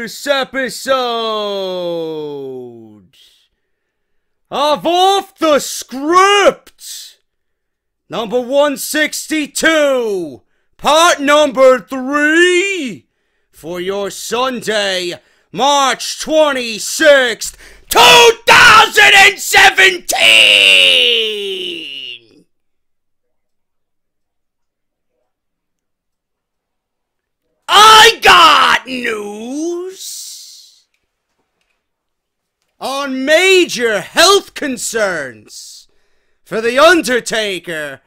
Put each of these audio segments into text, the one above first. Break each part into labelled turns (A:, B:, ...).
A: this episode of Off the Script, number 162, part number 3, for your Sunday, March 26th, 2017! I got news on major health concerns for The Undertaker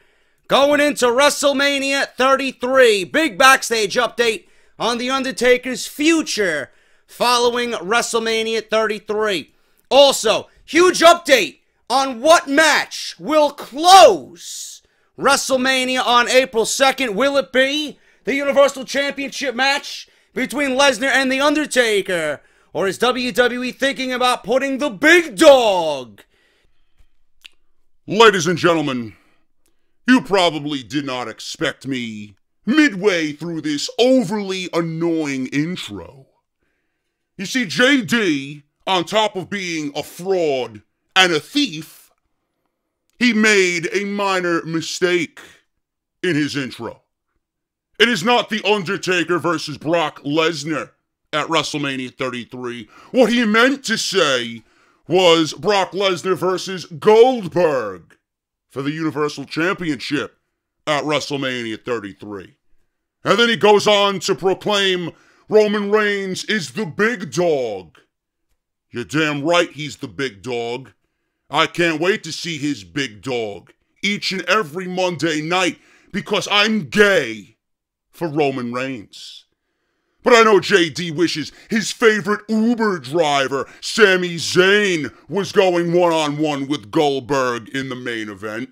A: going into WrestleMania 33. Big backstage update on The Undertaker's future following WrestleMania 33. Also, huge update on what match will close WrestleMania on April 2nd. Will it be the Universal Championship match between Lesnar and The Undertaker? Or is WWE thinking about putting the big dog?
B: Ladies and gentlemen, you probably did not expect me midway through this overly annoying intro. You see, JD, on top of being a fraud and a thief, he made a minor mistake in his intro. It is not The Undertaker versus Brock Lesnar at WrestleMania 33. What he meant to say was Brock Lesnar versus Goldberg for the Universal Championship at WrestleMania 33. And then he goes on to proclaim Roman Reigns is the big dog. You're damn right he's the big dog. I can't wait to see his big dog each and every Monday night because I'm gay for Roman Reigns. But I know JD wishes his favorite Uber driver, Sami Zayn, was going one-on-one with Goldberg in the main event.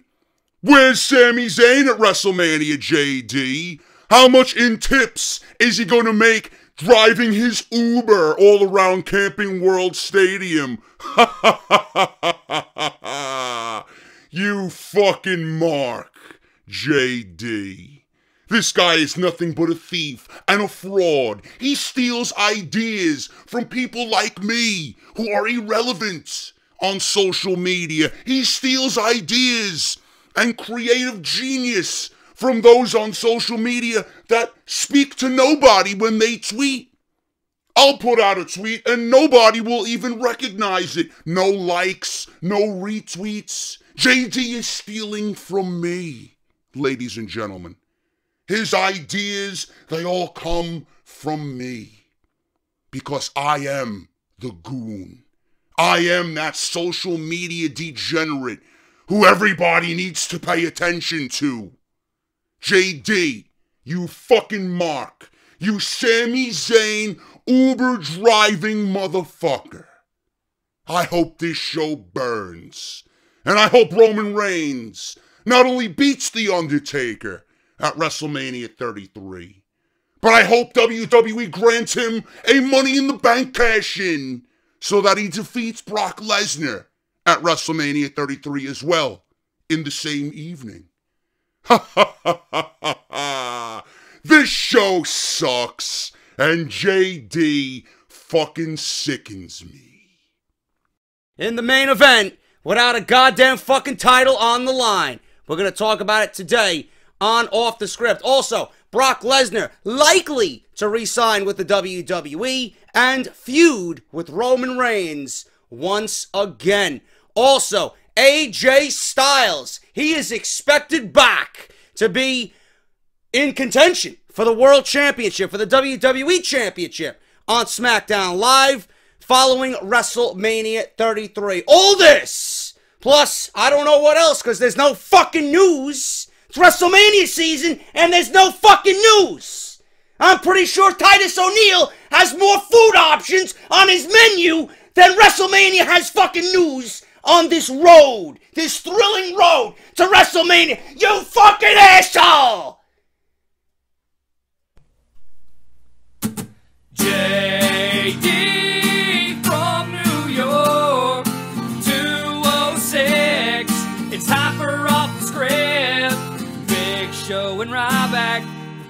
B: Where's Sami Zayn at WrestleMania, JD? How much in tips is he going to make driving his Uber all around Camping World Stadium? You fucking mark, JD. This guy is nothing but a thief and a fraud. He steals ideas from people like me who are irrelevant on social media. He steals ideas and creative genius from those on social media that speak to nobody when they tweet. I'll put out a tweet and nobody will even recognize it. No likes, no retweets. JD is stealing from me, ladies and gentlemen. His ideas, they all come from me. Because I am the goon. I am that social media degenerate who everybody needs to pay attention to. JD, you fucking mark. You Sami Zayn, Uber-driving motherfucker. I hope this show burns. And I hope Roman Reigns not only beats The Undertaker at WrestleMania 33, but I hope WWE grants him a Money in the Bank cash-in so that he defeats Brock Lesnar at WrestleMania 33 as well in the same evening. Ha ha ha ha ha ha! This show sucks, and JD fucking sickens me.
A: In the main event, without a goddamn fucking title on the line. We're going to talk about it today on Off the Script. Also, Brock Lesnar likely to re-sign with the WWE and feud with Roman Reigns once again. Also, AJ Styles, he is expected back to be in contention for the World Championship, for the WWE Championship on SmackDown Live following WrestleMania 33. All this, plus I don't know what else because there's no fucking news. It's WrestleMania season, and there's no fucking news. I'm pretty sure Titus O'Neil has more food options on his menu than WrestleMania has fucking news on this road. This thrilling road to WrestleMania. You fucking asshole!
C: JD from New York, 206. It's time for Off the Script. Big Show and Ryback,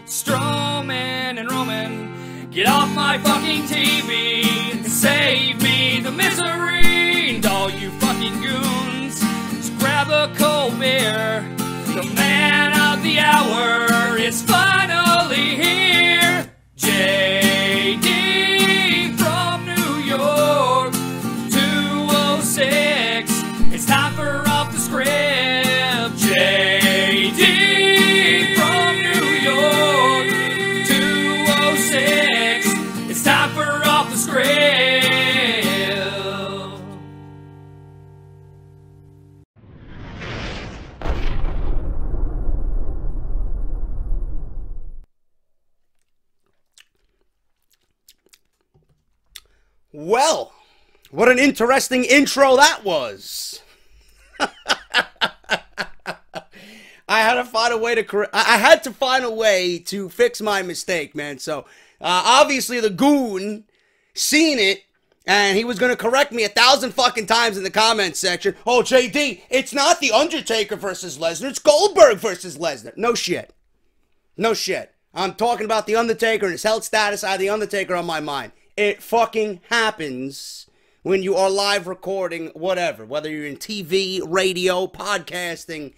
C: Strowman and Roman, Get off my fucking TV and save me the misery. And all you fucking goons, just grab a cold beer. The man of the hour is finally here. JD from New York, 206. It's time for Off the Script. JD from New York, 206. It's time for Off the Script.
A: Well, what an interesting intro that was. I had to find a way to fix my mistake, man. So obviously the goon seen it, and he was gonna correct me 1,000 fucking times in the comments section. Oh, JD, it's not the Undertaker versus Lesnar, it's Goldberg versus Lesnar. No shit. No shit. I'm talking about the Undertaker and his health status. I had the Undertaker on my mind. It fucking happens when you are live recording, whatever. Whether you're in TV, radio, podcasting,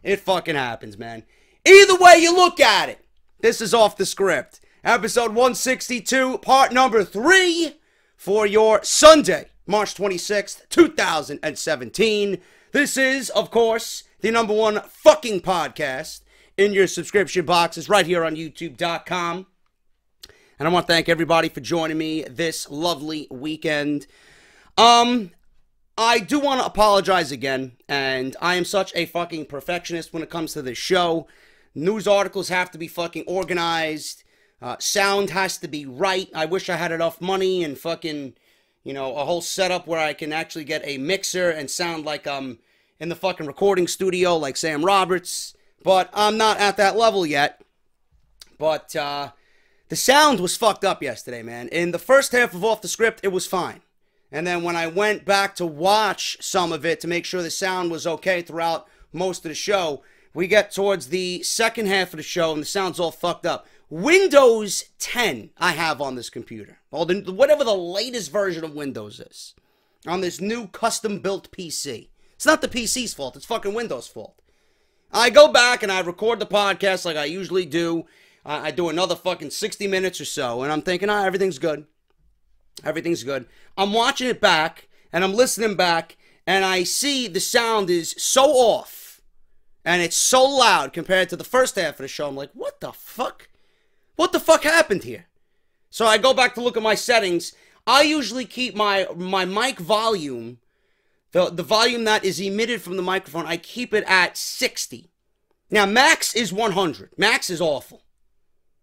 A: it fucking happens, man. Either way you look at it, this is Off the Script. Episode 162, part number 3 for your Sunday, March 26th, 2017. This is, of course, the #1 fucking podcast in your subscription boxes right here on YouTube.com. And I want to thank everybody for joining me this lovely weekend. I do want to apologize again, and I am such a fucking perfectionist when it comes to this show. News articles have to be fucking organized. Sound has to be right. I wish I had enough money and fucking, you know, a whole setup where I can actually get a mixer and sound like I'm in the fucking recording studio like Sam Roberts. But I'm not at that level yet. But, the sound was fucked up yesterday, man. In the first half of Off the Script, it was fine. And then when I went back to watch some of it to make sure the sound was okay throughout most of the show, we get towards the second half of the show and the sound's all fucked up. Windows 10 I have on this computer. Or whatever the latest version of Windows is. On this new custom-built PC. It's not the PC's fault. It's fucking Windows' fault. I go back and I record the podcast like I usually do. I do another fucking 60 minutes or so, and I'm thinking, everything's good. Everything's good. I'm watching it back, and I'm listening back, and I see the sound is so off, and it's so loud compared to the first half of the show. I'm like, what the fuck? What the fuck happened here? So I go back to look at my settings. I usually keep my mic volume, the volume that is emitted from the microphone, I keep it at 60. Now, max is 100. Max is awful.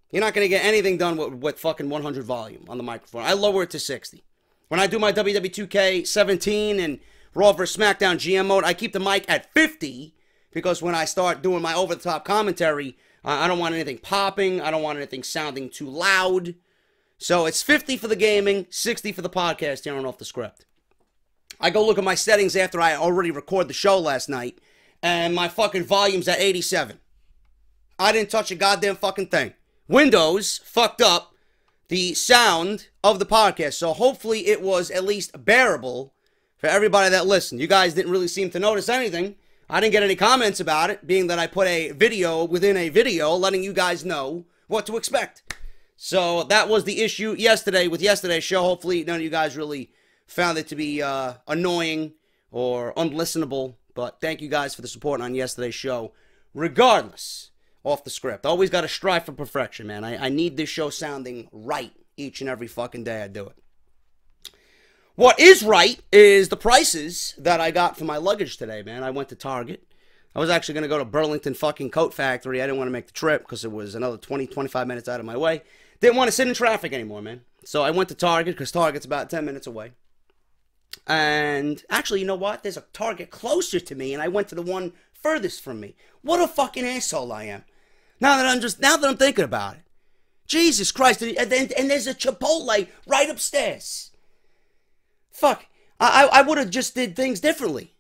A: You're not going to get anything done with fucking 100 volume on the microphone. I lower it to 60. When I do my WWE 2K17 and Raw vs. SmackDown GM mode, I keep the mic at 50 because when I start doing my over-the-top commentary, I don't want anything popping. I don't want anything sounding too loud. So it's 50 for the gaming, 60 for the podcast here on Off the Script. I go look at my settings after I already recorded the show last night, and my fucking volume's at 87. I didn't touch a goddamn fucking thing. Windows fucked up the sound of the podcast, so hopefully it was at least bearable for everybody that listened. You guys didn't really seem to notice anything. I didn't get any comments about it, being that I put a video within a video letting you guys know what to expect. So that was the issue yesterday with yesterday's show. Hopefully none of you guys really found it to be annoying or unlistenable, but thank you guys for the support on yesterday's show. Regardless, Off the Script. Always got to strive for perfection, man. I need this show sounding right each and every fucking day I do it. What is right is the prices that I got for my luggage today, man. I went to Target. I was actually going to go to Burlington fucking Coat Factory. I didn't want to make the trip because it was another 20, 25 minutes out of my way. Didn't want to sit in traffic anymore, man. So I went to Target because Target's about 10 minutes away. And actually, you know what? There's a Target closer to me, and I went to the one furthest from me. What a fucking asshole I am. Now that I'm thinking about it. Jesus Christ. And there's a Chipotle right upstairs. Fuck. I would have just did things differently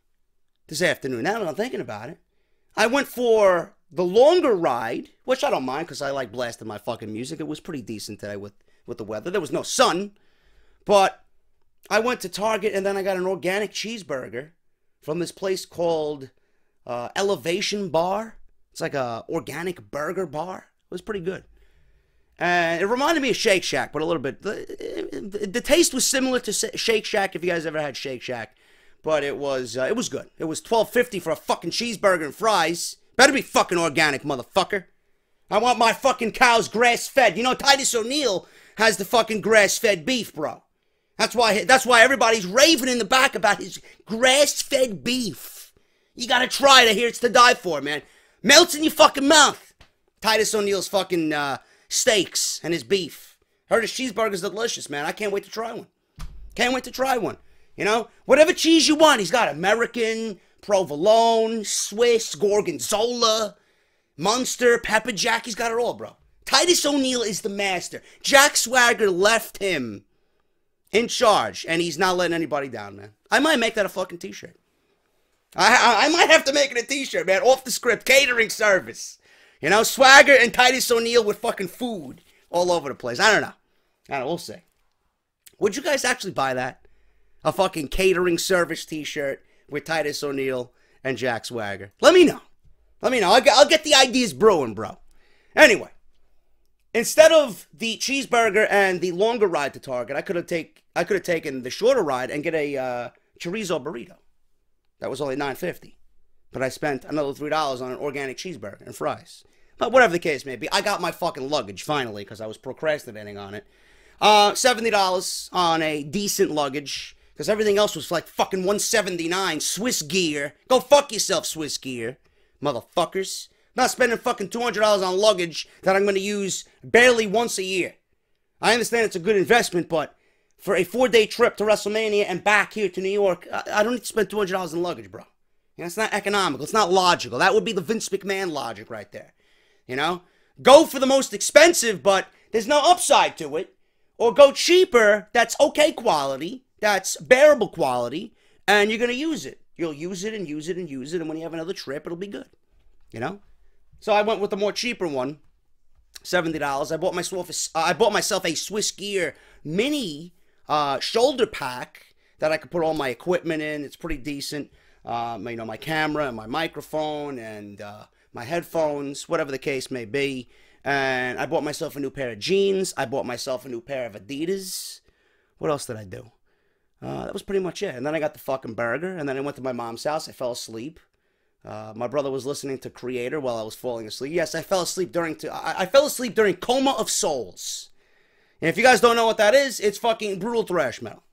A: this afternoon. Now that I'm thinking about it. I went for the longer ride, which I don't mind because I like blasting my fucking music. It was pretty decent today with with the weather. There was no sun. But I went to Target and then I got an organic cheeseburger from this place called Elevation Bar. It's like a organic burger bar. It was pretty good. And it reminded me of Shake Shack, but a little bit. The taste was similar to Shake Shack, if you guys ever had Shake Shack. But it was good. It was $12.50 for a fucking cheeseburger and fries. Better be fucking organic, motherfucker. I want my fucking cows grass-fed. You know, Titus O'Neil has the fucking grass-fed beef, bro. That's why everybody's raving in the back about his grass-fed beef. You gotta try it. I hear it's to die for, man. Melts in your fucking mouth. Titus O'Neil's fucking steaks and his beef. Heard his cheeseburger's delicious, man. I can't wait to try one. Can't wait to try one. You know, whatever cheese you want. He's got American, provolone, Swiss, Gorgonzola, Munster, pepper jack. He's got it all, bro. Titus O'Neil is the master. Jack Swagger left him in charge, and he's not letting anybody down, man. I might make that a fucking t-shirt. I might have to make it a t-shirt, man. Off the script, catering service. You know, Swagger and Titus O'Neil with fucking food all over the place. I don't know. We'll see. Would you guys actually buy that? A fucking catering service t-shirt with Titus O'Neil and Jack Swagger. Let me know. Let me know. I'll get the ideas brewing, bro. Anyway, instead of the cheeseburger and the longer ride to Target, I could have taken the shorter ride and get a chorizo burrito. That was only $9.50. But I spent another $3 on an organic cheeseburger and fries. But whatever the case may be, I got my fucking luggage finally because I was procrastinating on it. $70 on a decent luggage because everything else was like fucking $179. Swiss gear. Go fuck yourself, Swiss gear. Motherfuckers. I'm not spending fucking $200 on luggage that I'm going to use barely once a year. I understand it's a good investment, but for a 4-day trip to WrestleMania and back here to New York, I don't need to spend $200 in luggage, bro. You know, it's not economical. It's not logical. That would be the Vince McMahon logic right there. You know? Go for the most expensive, but there's no upside to it. Or go cheaper, that's okay quality, that's bearable quality, and you're going to use it. You'll use it and use it and use it, and when you have another trip, it'll be good. You know? So I went with the more cheaper one, $70. I bought myself a Swiss Gear mini shoulder pack that I could put all my equipment in. It's pretty decent. You know, my camera and my microphone and my headphones, whatever the case may be. And I bought myself a new pair of jeans. I bought myself a new pair of Adidas. What else did I do? That was pretty much it. And then I got the fucking burger. And then I went to my mom's house. I fell asleep. My brother was listening to Creator while I was falling asleep. Yes, I fell asleep during Coma of Souls. And if you guys don't know what that is, it's fucking brutal thrash metal.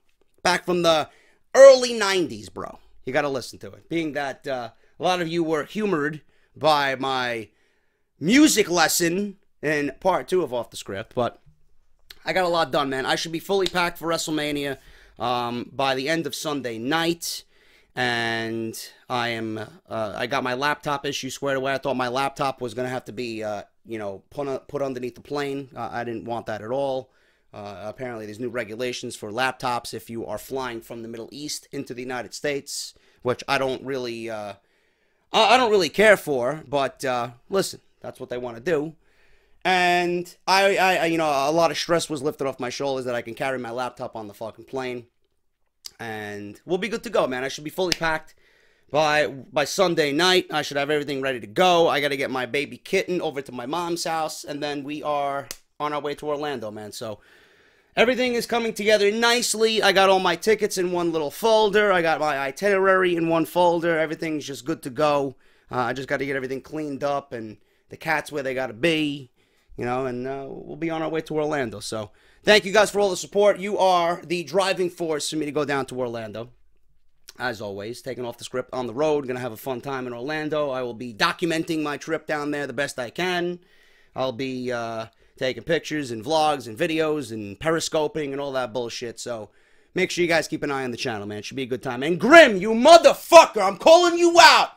A: Back from the early 90s, bro. You gotta listen to it. Being that a lot of you were humored by my music lesson in part 2 of Off the Script. But I got a lot done, man. I should be fully packed for WrestleMania by the end of Sunday night. And I got my laptop issue squared away. I thought my laptop was going to have to be, you know, put underneath the plane. I didn't want that at all. Apparently, there's new regulations for laptops if you are flying from the Middle East into the United States, which I don't really care for. But listen, that's what they want to do. And I, you know, a lot of stress was lifted off my shoulders that I can carry my laptop on the fucking plane. And we'll be good to go, man. I should be fully packed by Sunday night. I should have everything ready to go. I got to get my baby kitten over to my mom's house. And then we are on our way to Orlando, man. So everything is coming together nicely. I got all my tickets in one little folder. I got my itinerary in one folder. Everything's just good to go. I just got to get everything cleaned up and the cats where they got to be, you know, and we'll be on our way to Orlando. So thank you guys for all the support. You are the driving force for me to go down to Orlando. As always, taking Off the Script on the road. Going to have a fun time in Orlando. I will be documenting my trip down there the best I can. I'll be taking pictures and vlogs and videos and periscoping and all that bullshit. So make sure you guys keep an eye on the channel, man. It should be a good time. And Grim, you motherfucker, I'm calling you out.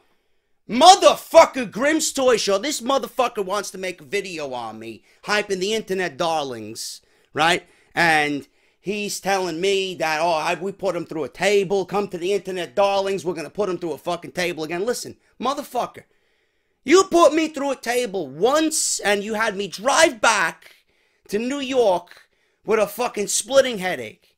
A: Motherfucker, Grim's Toy Show. This motherfucker wants to make a video on me, hyping the internet darlings, right? And he's telling me that, oh, we put him through a table. Come to the internet darlings. We're going to put him through a fucking table again. Listen, motherfucker. You put me through a table once and you had me drive back to New York with a fucking splitting headache.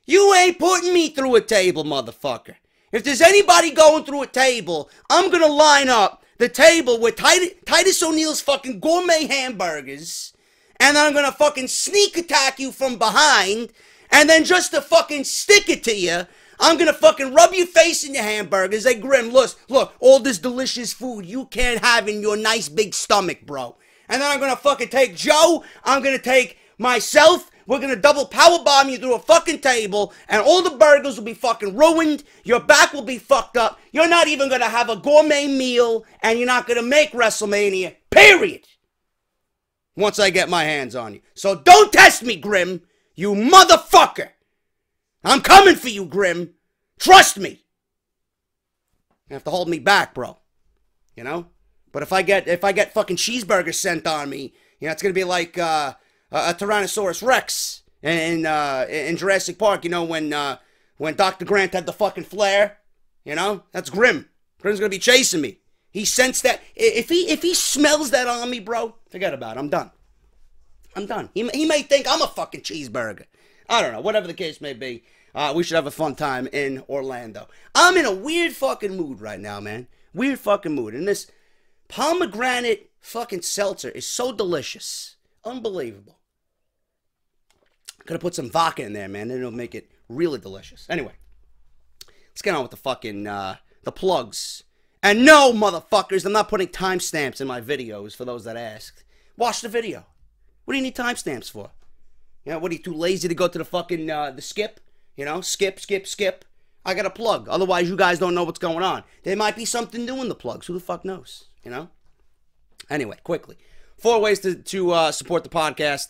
A: You ain't putting me through a table, motherfucker. If there's anybody going through a table, I'm gonna line up the table with Titus O'Neil's fucking gourmet hamburgers, and then I'm gonna fucking sneak attack you from behind, and then just to fucking stick it to you, I'm gonna fucking rub your face in your hamburgers. Hey, Grim, look, all this delicious food you can't have in your nice big stomach, bro. And then I'm gonna fucking take Joe, I'm gonna take myself, we're gonna double powerbomb you through a fucking table, and all the burgers will be fucking ruined, your back will be fucked up, you're not even gonna have a gourmet meal, and you're not gonna make Wrestlemania, period. Once I get my hands on you. So don't test me, Grim, you motherfucker. I'm coming for you, Grim. Trust me. You have to hold me back, bro. You know? But if I get fucking cheeseburgers sent on me, you know, it's gonna be like a Tyrannosaurus Rex in Jurassic Park. You know, when Dr. Grant had the fucking flare. You know, that's Grim. Grim's gonna be chasing me. He sensed that. If he smells that on me, bro, forget about it. I'm done. I'm done. He may think I'm a fucking cheeseburger. I don't know. Whatever the case may be, we should have a fun time in Orlando. I'm in a weird fucking mood right now, man. Weird fucking mood. And this pomegranate fucking seltzer is so delicious. Unbelievable. Could have put some vodka in there, man. Then it'll make it really delicious. Anyway, let's get on with the fucking, the plugs. And no, motherfuckers, I'm not putting timestamps in my videos for those that asked. Watch the video. What do you need timestamps for? You know, what, are you too lazy to go to the fucking, the skip? You know, skip. I got a plug. Otherwise, you guys don't know what's going on. There might be something new in the plugs. Who the fuck knows? You know? Anyway, quickly. 4 ways to support the podcast.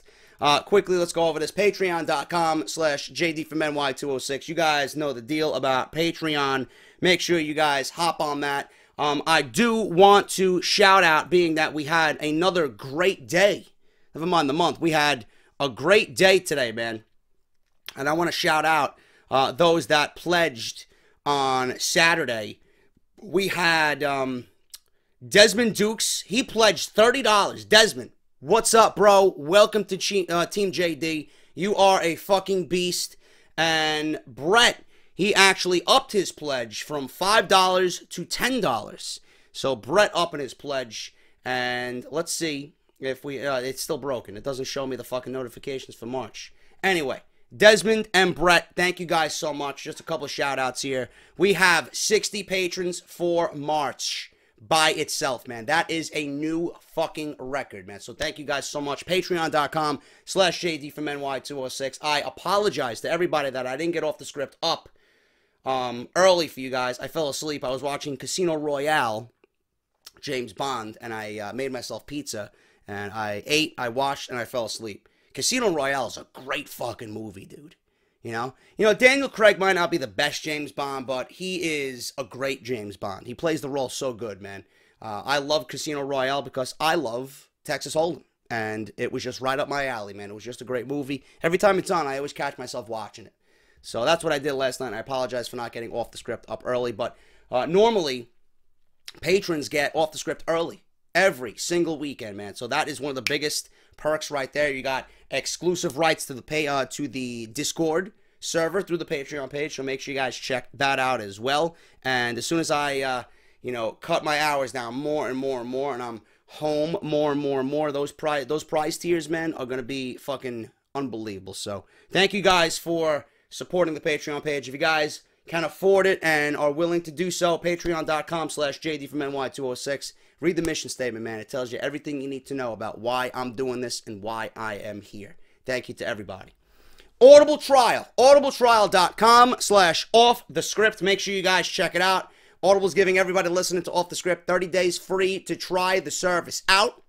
A: Quickly, let's go over this. Patreon.com/JD from NY206. You guys know the deal about Patreon. Make sure you guys hop on that. I do want to shout out, being that we had another great day. Never mind the month. We had a great day today, man. And I want to shout out those that pledged on Saturday. We had Desmond Dukes. He pledged $30. Desmond, what's up, bro? Welcome to Team JD. You are a fucking beast. And Brett, he actually upped his pledge from $5 to $10. So Brett upping his pledge. And let's see if we... it's still broken. It doesn't show me the fucking notifications for March. Anyway, Desmond and Brett, thank you guys so much. Just a couple of shout-outs here. We have 60 patrons for March by itself, man. That is a new fucking record, man. So thank you guys so much. Patreon.com/JD from NY206. I apologize to everybody that I didn't get off the script up early for you guys. I fell asleep. I was watching Casino Royale, James Bond, and I made myself pizza, and I ate, I washed, and I fell asleep. Casino Royale is a great fucking movie, dude. You know, Daniel Craig might not be the best James Bond, but he is a great James Bond. He plays the role so good, man. I love Casino Royale because I love Texas Hold'em, and it was just right up my alley, man. It was just a great movie. Every time it's on, I always catch myself watching it. So that's what I did last night, and I apologize for not getting off the script up early, but normally, patrons get off the script early every single weekend, man. So that is one of the biggest perks right there. You got exclusive rights to the Discord server through the Patreon page, so make sure you guys check that out as well. And as soon as I cut my hours down more and more and more, and I'm home more and more and more, those prize tiers, man, are gonna be fucking unbelievable. So thank you guys for supporting the Patreon page. If you guys can afford it and are willing to do so, patreon.com/JD from NY206. Read the mission statement, man. It tells you everything you need to know about why I'm doing this and why I am here. Thank you to everybody. Audible Trial, audibletrial.com/offthescript. Make sure you guys check it out. Audible's giving everybody listening to Off the Script 30 days free to try the service out.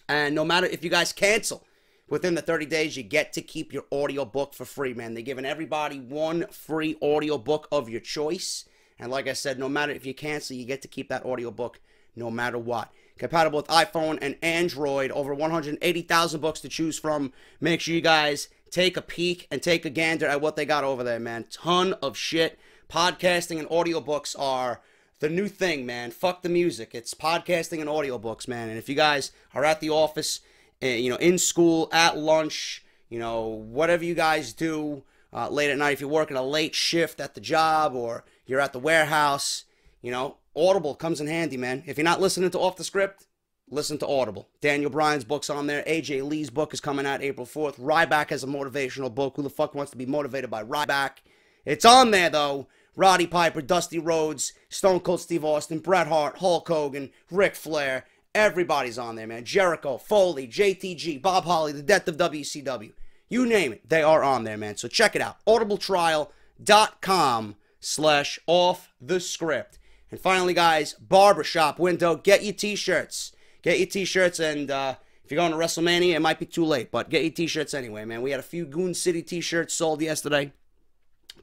A: And no matter if you guys cancel within the 30 days, you get to keep your audiobook for free, man. They're giving everybody one free audiobook of your choice. And like I said, no matter if you cancel, you get to keep that audiobook no matter what. Compatible with iPhone and Android. Over 180,000 books to choose from. Make sure you guys take a peek and take a gander at what they got over there, man. Ton of shit. Podcasting and audiobooks are the new thing, man. Fuck the music. It's podcasting and audiobooks, man. And if you guys are at the office, in school, at lunch, you know, whatever you guys do late at night, if you're working a late shift at the job or you're at the warehouse, you know, Audible comes in handy, man. If you're not listening to Off the Script, listen to Audible. Daniel Bryan's book's on there. AJ Lee's book is coming out April 4th. Ryback has a motivational book. Who the fuck wants to be motivated by Ryback? It's on there, though. Roddy Piper, Dusty Rhodes, Stone Cold Steve Austin, Bret Hart, Hulk Hogan, Ric Flair. Everybody's on there, man. Jericho, Foley, JTG, Bob Holly, the death of WCW. You name it, they are on there, man. So check it out. audibletrial.com/offthescript. And finally, guys, barbershop window. Get your t-shirts. Get your t-shirts, and if you're going to WrestleMania, it might be too late, but get your t-shirts anyway, man. We had a few Goon City t-shirts sold yesterday.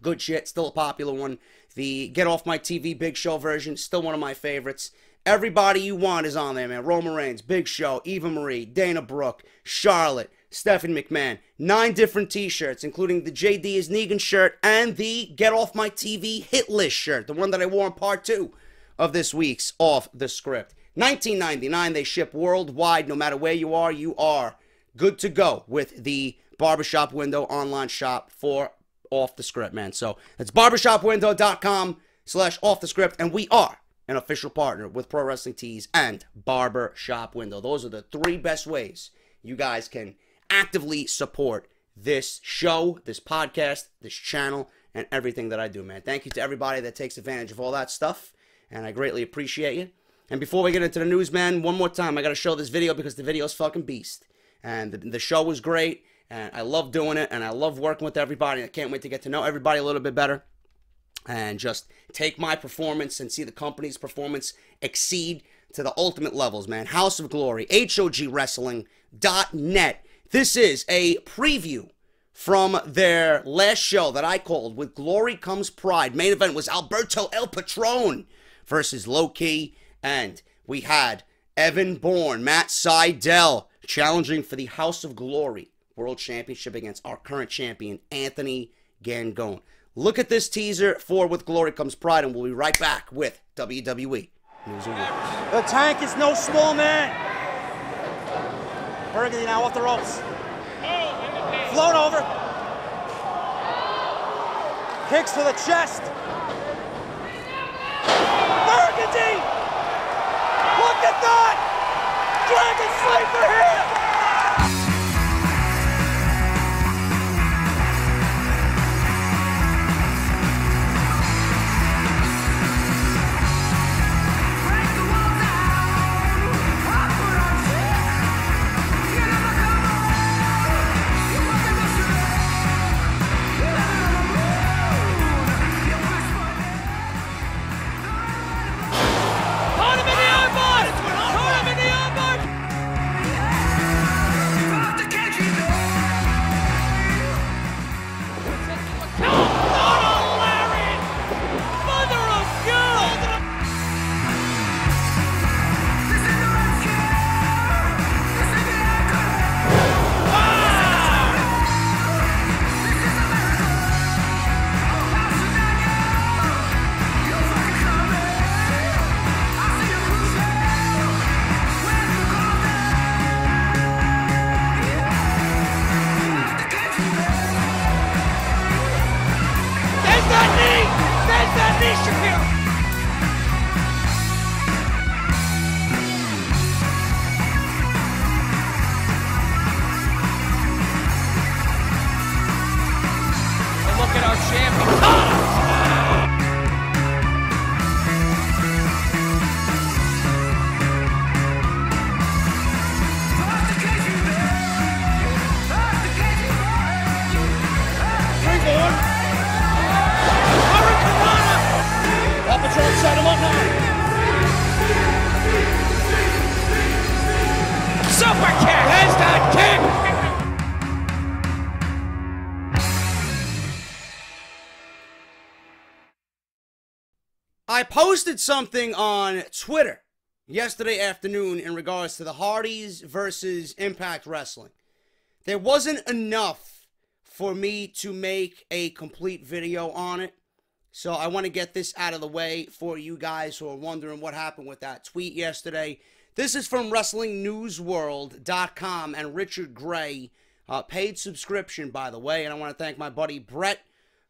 A: Good shit, still a popular one. The Get Off My TV Big Show version, still one of my favorites. Everybody you want is on there, man. Roman Reigns, Big Show, Eva Marie, Dana Brooke, Charlotte, Stephanie McMahon. 9 different t-shirts, including the JD is Negan shirt and the Get Off My TV Hit List shirt, the one that I wore in part 2 of this week's Off the Script. $19.99. They ship worldwide. No matter where you are good to go with the Barbershop Window online shop for Off the Script, man. So it's barbershopwindow.com/offthescript, and we are an official partner with Pro Wrestling Tees and Barbershop Window. Those are the 3 best ways you guys can actively support this show, this podcast, this channel, and everything that I do, man. Thank you to everybody that takes advantage of all that stuff, and I greatly appreciate you. And before we get into the news, man, one more time, I got to show this video because the video's fucking beast. And the show was great, and I love doing it, and I love working with everybody. I can't wait to get to know everybody a little bit better and just take my performance and see the company's performance exceed to the ultimate levels, man. House of Glory, HOGWrestling.net. This is a preview from their last show that I called with Glory Comes Pride. Main event was Alberto El Patron versus Low Key, and we had Evan Bourne, Matt Sydal challenging for the House of Glory World Championship against our current champion, Anthony Gangone. Look at this teaser for With Glory Comes Pride, and we'll be right back with WWE News and Rules.
D: The Tank is no small man. Burgundy now off the ropes. Float over. Kicks to the chest. Burgundy! Look at that! Dragon Slayer here!
A: I posted something on Twitter yesterday afternoon in regards to the Hardys versus Impact Wrestling. There wasn't enough for me to make a complete video on it, so I want to get this out of the way for you guys who are wondering what happened with that tweet yesterday. This is from WrestlingNewsWorld.com, and Richard Gray paid subscription, by the way. And I want to thank my buddy Brett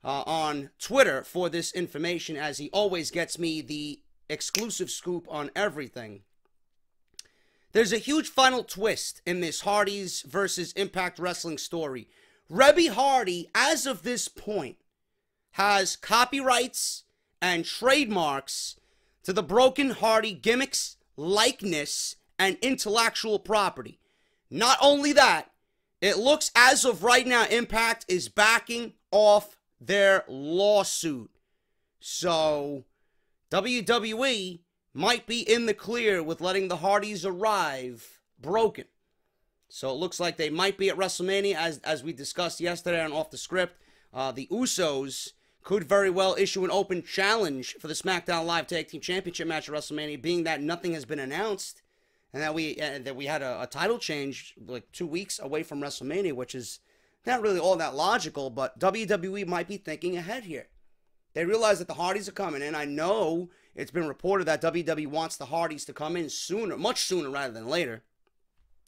A: on Twitter for this information, as he always gets me the exclusive scoop on everything. There's a huge final twist in this Hardys versus Impact Wrestling story. Reby Hardy, as of this point, has copyrights and trademarks to the Broken Hardy gimmicks, likeness, and intellectual property. Not only that, it looks as of right now Impact is backing off their lawsuit. So WWE might be in the clear with letting the Hardys arrive broken. So it looks like they might be at WrestleMania, as we discussed yesterday on Off the Script. The Usos could very well issue an open challenge for the SmackDown Live Tag Team Championship match at WrestleMania, being that nothing has been announced, and that we had a title change like 2 weeks away from WrestleMania, which is not really all that logical, but WWE might be thinking ahead here. They realize that the Hardys are coming in. I know it's been reported that WWE wants the Hardys to come in sooner, much sooner rather than later.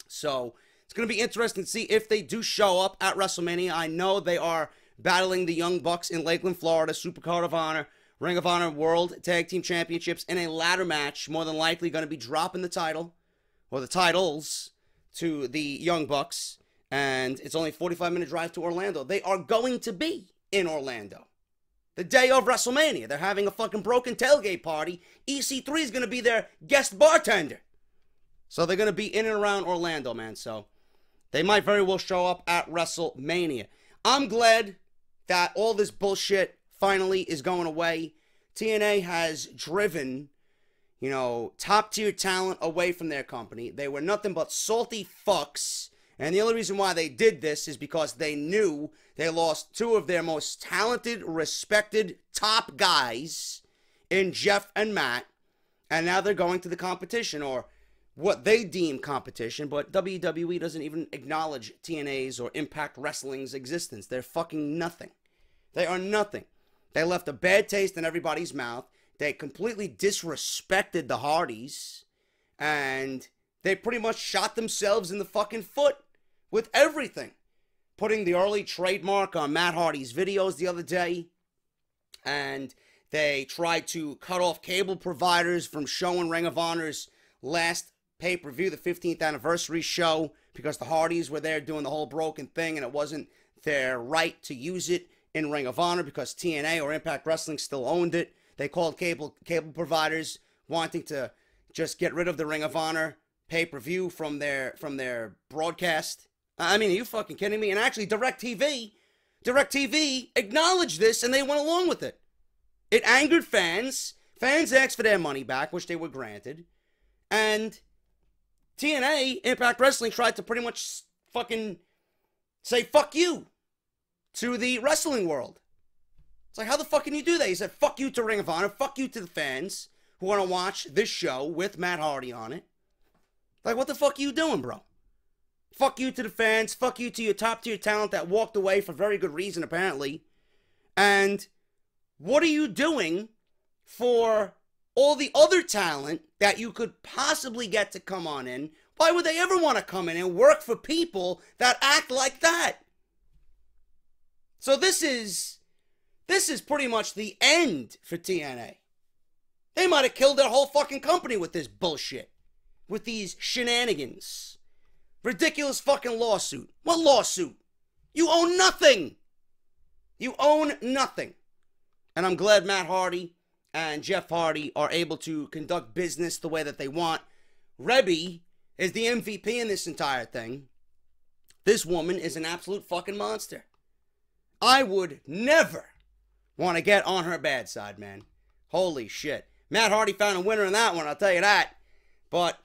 A: So it's going to be interesting to see if they do show up at WrestleMania. I know they are battling the Young Bucks in Lakeland, Florida, Supercard of Honor, Ring of Honor World Tag Team Championships in a ladder match. More than likely going to be dropping the title, or the titles, to the Young Bucks. And it's only a 45-minute drive to Orlando. They are going to be in Orlando the day of WrestleMania. They're having a fucking broken tailgate party. EC3 is going to be their guest bartender. So they're going to be in and around Orlando, man. So they might very well show up at WrestleMania. I'm glad that all this bullshit finally is going away. TNA has driven, top-tier talent away from their company. They were nothing but salty fucks. And the only reason why they did this is because they knew they lost two of their most talented, respected top guys in Jeff and Matt. And now they're going to the competition, or what they deem competition. But WWE doesn't even acknowledge TNA's or Impact Wrestling's existence. They're fucking nothing. They are nothing. They left a bad taste in everybody's mouth. They completely disrespected the Hardys. And they pretty much shot themselves in the fucking foot with everything. Putting the early trademark on Matt Hardy's videos the other day. And they tried to cut off cable providers from showing Ring of Honor's last pay-per-view, the 15th anniversary show, because the Hardys were there doing the whole broken thing, and it wasn't their right to use it in Ring of Honor because TNA or Impact Wrestling still owned it. They called cable providers wanting to just get rid of the Ring of Honor pay-per-view from their broadcast. I mean, are you fucking kidding me? And actually, DirecTV acknowledged this, and they went along with it. It angered fans. Fans asked for their money back, which they were granted. And TNA, Impact Wrestling, tried to pretty much fucking say, fuck you to the wrestling world. It's like, how the fuck can you do that? He said, fuck you to Ring of Honor, fuck you to the fans who want to watch this show with Matt Hardy on it. Like, what the fuck are you doing, bro? Fuck you to the fans. Fuck you to your top-tier talent that walked away for very good reason, apparently. And what are you doing for all the other talent that you could possibly get to come on in? Why would they ever want to come in and work for people that act like that? So this is pretty much the end for TNA. They might have killed their whole fucking company with this bullshit. With these shenanigans. Ridiculous fucking lawsuit. What lawsuit? You own nothing. You own nothing. And I'm glad Matt Hardy and Jeff Hardy are able to conduct business the way that they want. Reby is the MVP in this entire thing. This woman is an absolute fucking monster. I would never want to get on her bad side, man. Holy shit. Matt Hardy found a winner in that one, I'll tell you that. But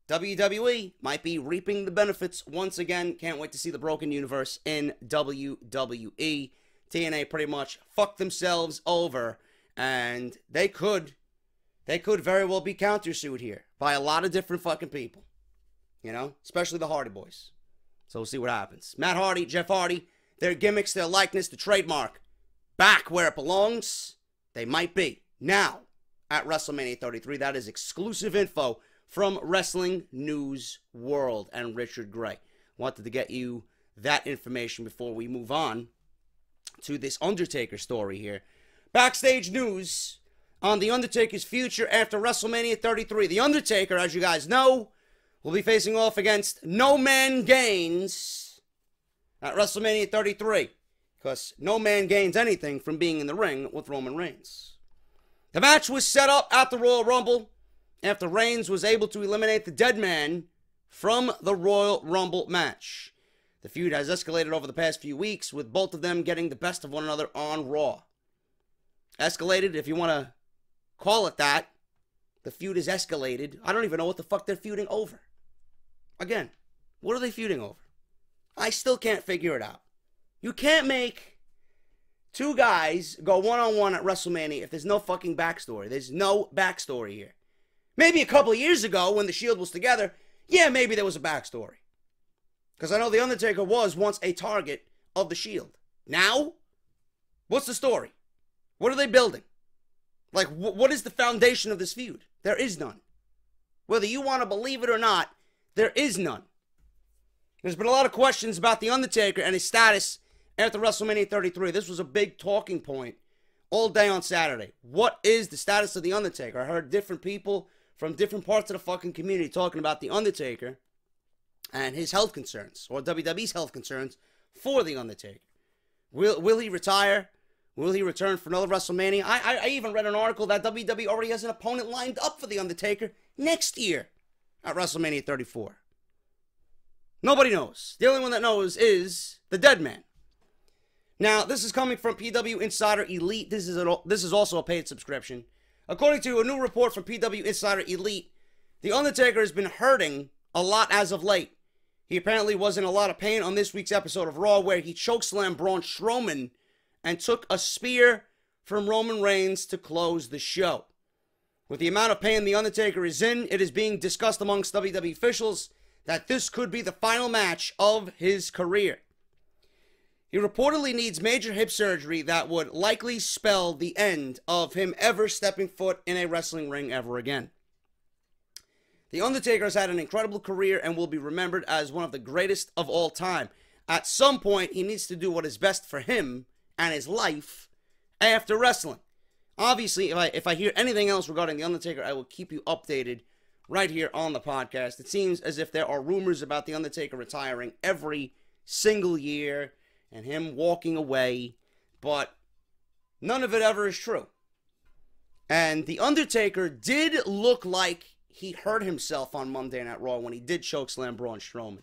A: WWE might be reaping the benefits once again. Can't wait to see the Broken Universe in WWE. TNA pretty much fucked themselves over, and they could very well be countersued here by a lot of different fucking people. Especially the Hardy Boys. So we'll see what happens. Matt Hardy, Jeff Hardy, their gimmicks, their likeness, the trademark, back where it belongs. They might be now at WrestleMania 33. That is exclusive info from Wrestling News World and Richard Gray. Wanted to get you that information before we move on to this Undertaker story here. Backstage news on The Undertaker's future after WrestleMania 33. The Undertaker, as you guys know, will be facing off against No Man Gaines at WrestleMania 33. Because no man gains anything from being in the ring with Roman Reigns. The match was set up at the Royal Rumble after Reigns was able to eliminate the Dead Man from the Royal Rumble match. The feud has escalated over the past few weeks, with both of them getting the best of one another on Raw. Escalated, if you want to call it that. The feud is escalated. I don't even know what the fuck they're feuding over. Again, what are they feuding over? I still can't figure it out. You can't make two guys go one-on-one at WrestleMania if there's no fucking backstory. There's no backstory here. Maybe a couple of years ago when the Shield was together, yeah, maybe there was a backstory. Because I know The Undertaker was once a target of the Shield. Now, what's the story? What are they building? Like, what is the foundation of this feud? There is none. Whether you want to believe it or not, there is none. There's been a lot of questions about The Undertaker and his status after WrestleMania 33. This was a big talking point all day on Saturday. What is the status of The Undertaker? I heard different people from different parts of the fucking community talking about The Undertaker and his health concerns, or WWE's health concerns for The Undertaker. Will he retire? Will he return for another WrestleMania? I even read an article that WWE already has an opponent lined up for The Undertaker next year at WrestleMania 34. Nobody knows. The only one that knows is the Dead Man. Now, this is coming from PW Insider Elite. This is also a paid subscription. According to a new report from PW Insider Elite, The Undertaker has been hurting a lot as of late. He apparently was in a lot of pain on this week's episode of Raw, where he chokeslammed Braun Strowman and took a spear from Roman Reigns to close the show. With the amount of pain The Undertaker is in, it is being discussed amongst WWE officials that this could be the final match of his career. He reportedly needs major hip surgery that would likely spell the end of him ever stepping foot in a wrestling ring ever again. The Undertaker has had an incredible career and will be remembered as one of the greatest of all time. At some point, he needs to do what is best for him and his life after wrestling. Obviously, if I hear anything else regarding The Undertaker, I will keep you updated right here on the podcast. It seems as if there are rumors about The Undertaker retiring every single year and him walking away, but none of it ever is true. And The Undertaker did look like he hurt himself on Monday Night Raw when he did chokeslam Braun Strowman.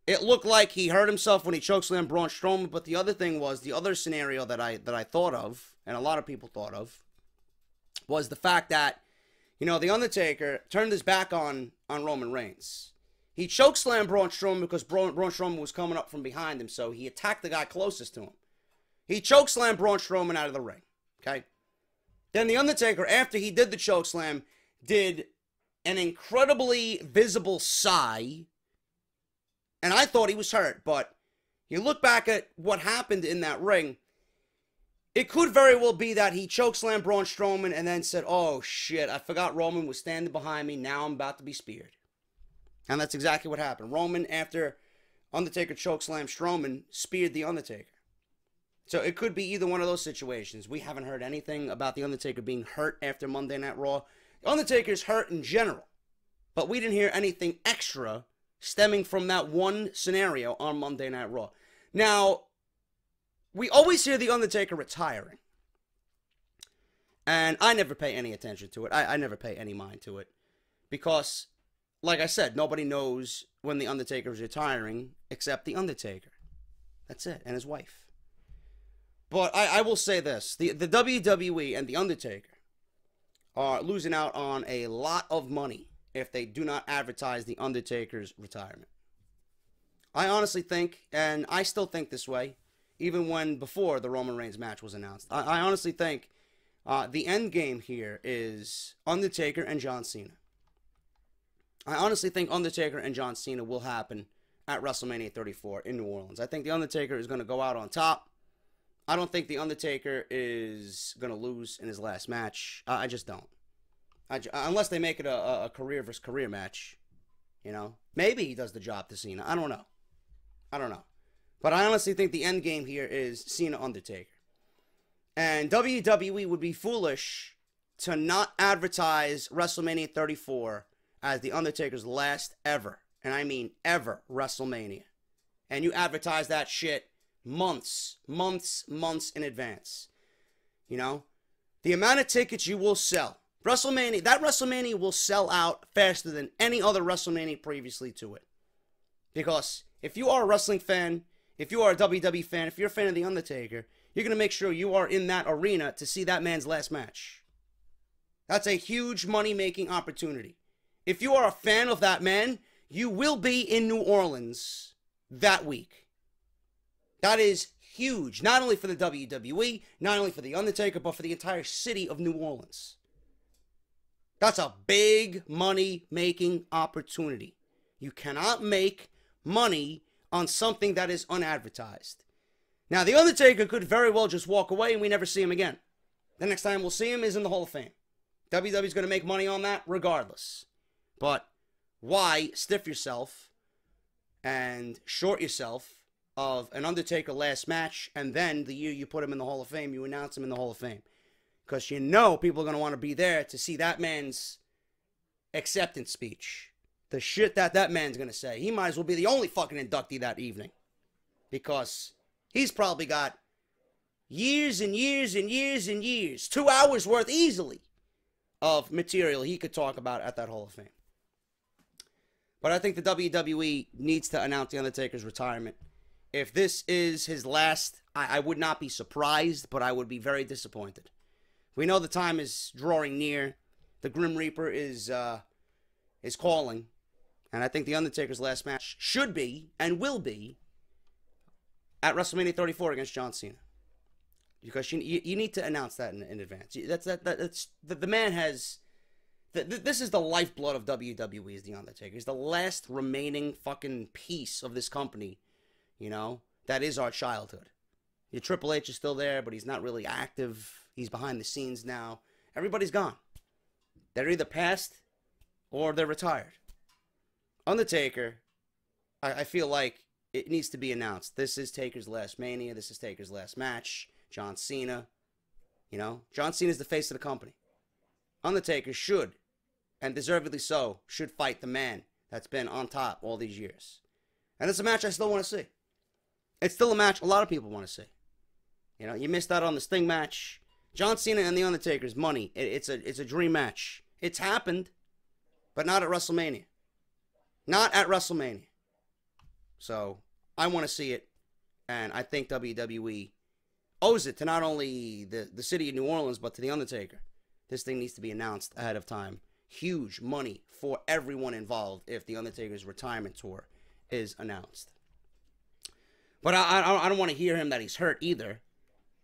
A: It looked like he hurt himself when he chokeslammed Braun Strowman, but the other thing was, the other scenario that I thought of, and a lot of people thought of, was the fact that, you know, The Undertaker turned his back on Roman Reigns. He chokeslammed Braun Strowman because Braun Strowman was coming up from behind him, so he attacked the guy closest to him. He chokeslammed Braun Strowman out of the ring, okay? Then The Undertaker, after he did the chokeslam, did an incredibly visible sigh, and I thought he was hurt, but you look back at what happened in that ring, it could very well be that he chokeslammed Braun Strowman and then said, oh shit, I forgot Roman was standing behind me, now I'm about to be speared. And that's exactly what happened. Roman, after Undertaker chokeslammed Strowman, speared The Undertaker. So it could be either one of those situations. We haven't heard anything about The Undertaker being hurt after Monday Night Raw. The Undertaker's hurt in general, but we didn't hear anything extra stemming from that one scenario on Monday Night Raw. Now, we always hear The Undertaker retiring, and I never pay any attention to it. I never pay any mind to it, because, like I said, nobody knows when The Undertaker is retiring except The Undertaker. That's it, and his wife. But I will say this. The WWE and The Undertaker are losing out on a lot of money if they do not advertise The Undertaker's retirement. I honestly think, and I still think this way, even when before the Roman Reigns match was announced, I honestly think the end game here is Undertaker and John Cena. I honestly think Undertaker and John Cena will happen at WrestleMania 34 in New Orleans. I think The Undertaker is going to go out on top. I don't think The Undertaker is going to lose in his last match. I just don't. Unless they make it a career versus career match. You know? Maybe he does the job to Cena. I don't know. But I honestly think the end game here is Cena Undertaker. And WWE would be foolish to not advertise WrestleMania 34 as the Undertaker's last ever, and I mean ever, WrestleMania. And you advertise that shit months in advance. You know? The amount of tickets you will sell. That WrestleMania will sell out faster than any other WrestleMania previously to it. Because if you are a wrestling fan, if you are a WWE fan, if you're a fan of The Undertaker, you're going to make sure you are in that arena to see that man's last match. That's a huge money-making opportunity. If you are a fan of that man, you will be in New Orleans that week. That is huge, not only for the WWE, not only for The Undertaker, but for the entire city of New Orleans. That's a big money-making opportunity. You cannot make money on something that is unadvertised. Now, The Undertaker could very well just walk away and we never see him again. The next time we'll see him is in the Hall of Fame. WWE's going to make money on that regardless. But why stiff yourself and short yourself of an Undertaker last match, and then the year you put him in the Hall of Fame, you announce him in the Hall of Fame? Because you know people are going to want to be there to see that man's acceptance speech. The shit that man's going to say. He might as well be the only fucking inductee that evening. Because he's probably got years and years and years and years, 2 hours worth easily, of material he could talk about at that Hall of Fame. But I think the WWE needs to announce The Undertaker's retirement. If this is his last, I would not be surprised, but I would be very disappointed. We know the time is drawing near. The Grim Reaper is calling. And I think The Undertaker's last match should be and will be at WrestleMania 34 against John Cena. Because you need to announce that in advance. That's the man has... This is the lifeblood of WWE, is The Undertaker. He's the last remaining fucking piece of this company, you know, that is our childhood. Your Triple H is still there, but he's not really active. He's behind the scenes now. Everybody's gone. They're either passed or they're retired. Undertaker, I feel like it needs to be announced. This is Taker's last Mania. This is Taker's last match. John Cena. You know, John Cena's the face of the company. Undertaker should, and deservedly so, should fight the man that's been on top all these years. And it's a match I still want to see. It's still a match a lot of people want to see. You know, you missed out on the Sting match. John Cena and The Undertaker's money. It's a dream match. It's happened, but not at WrestleMania. Not at WrestleMania. So, I want to see it, and I think WWE owes it to not only the city of New Orleans, but to The Undertaker. This thing needs to be announced ahead of time. Huge money for everyone involved if The Undertaker's retirement tour is announced. But I don't want to hear him that he's hurt either.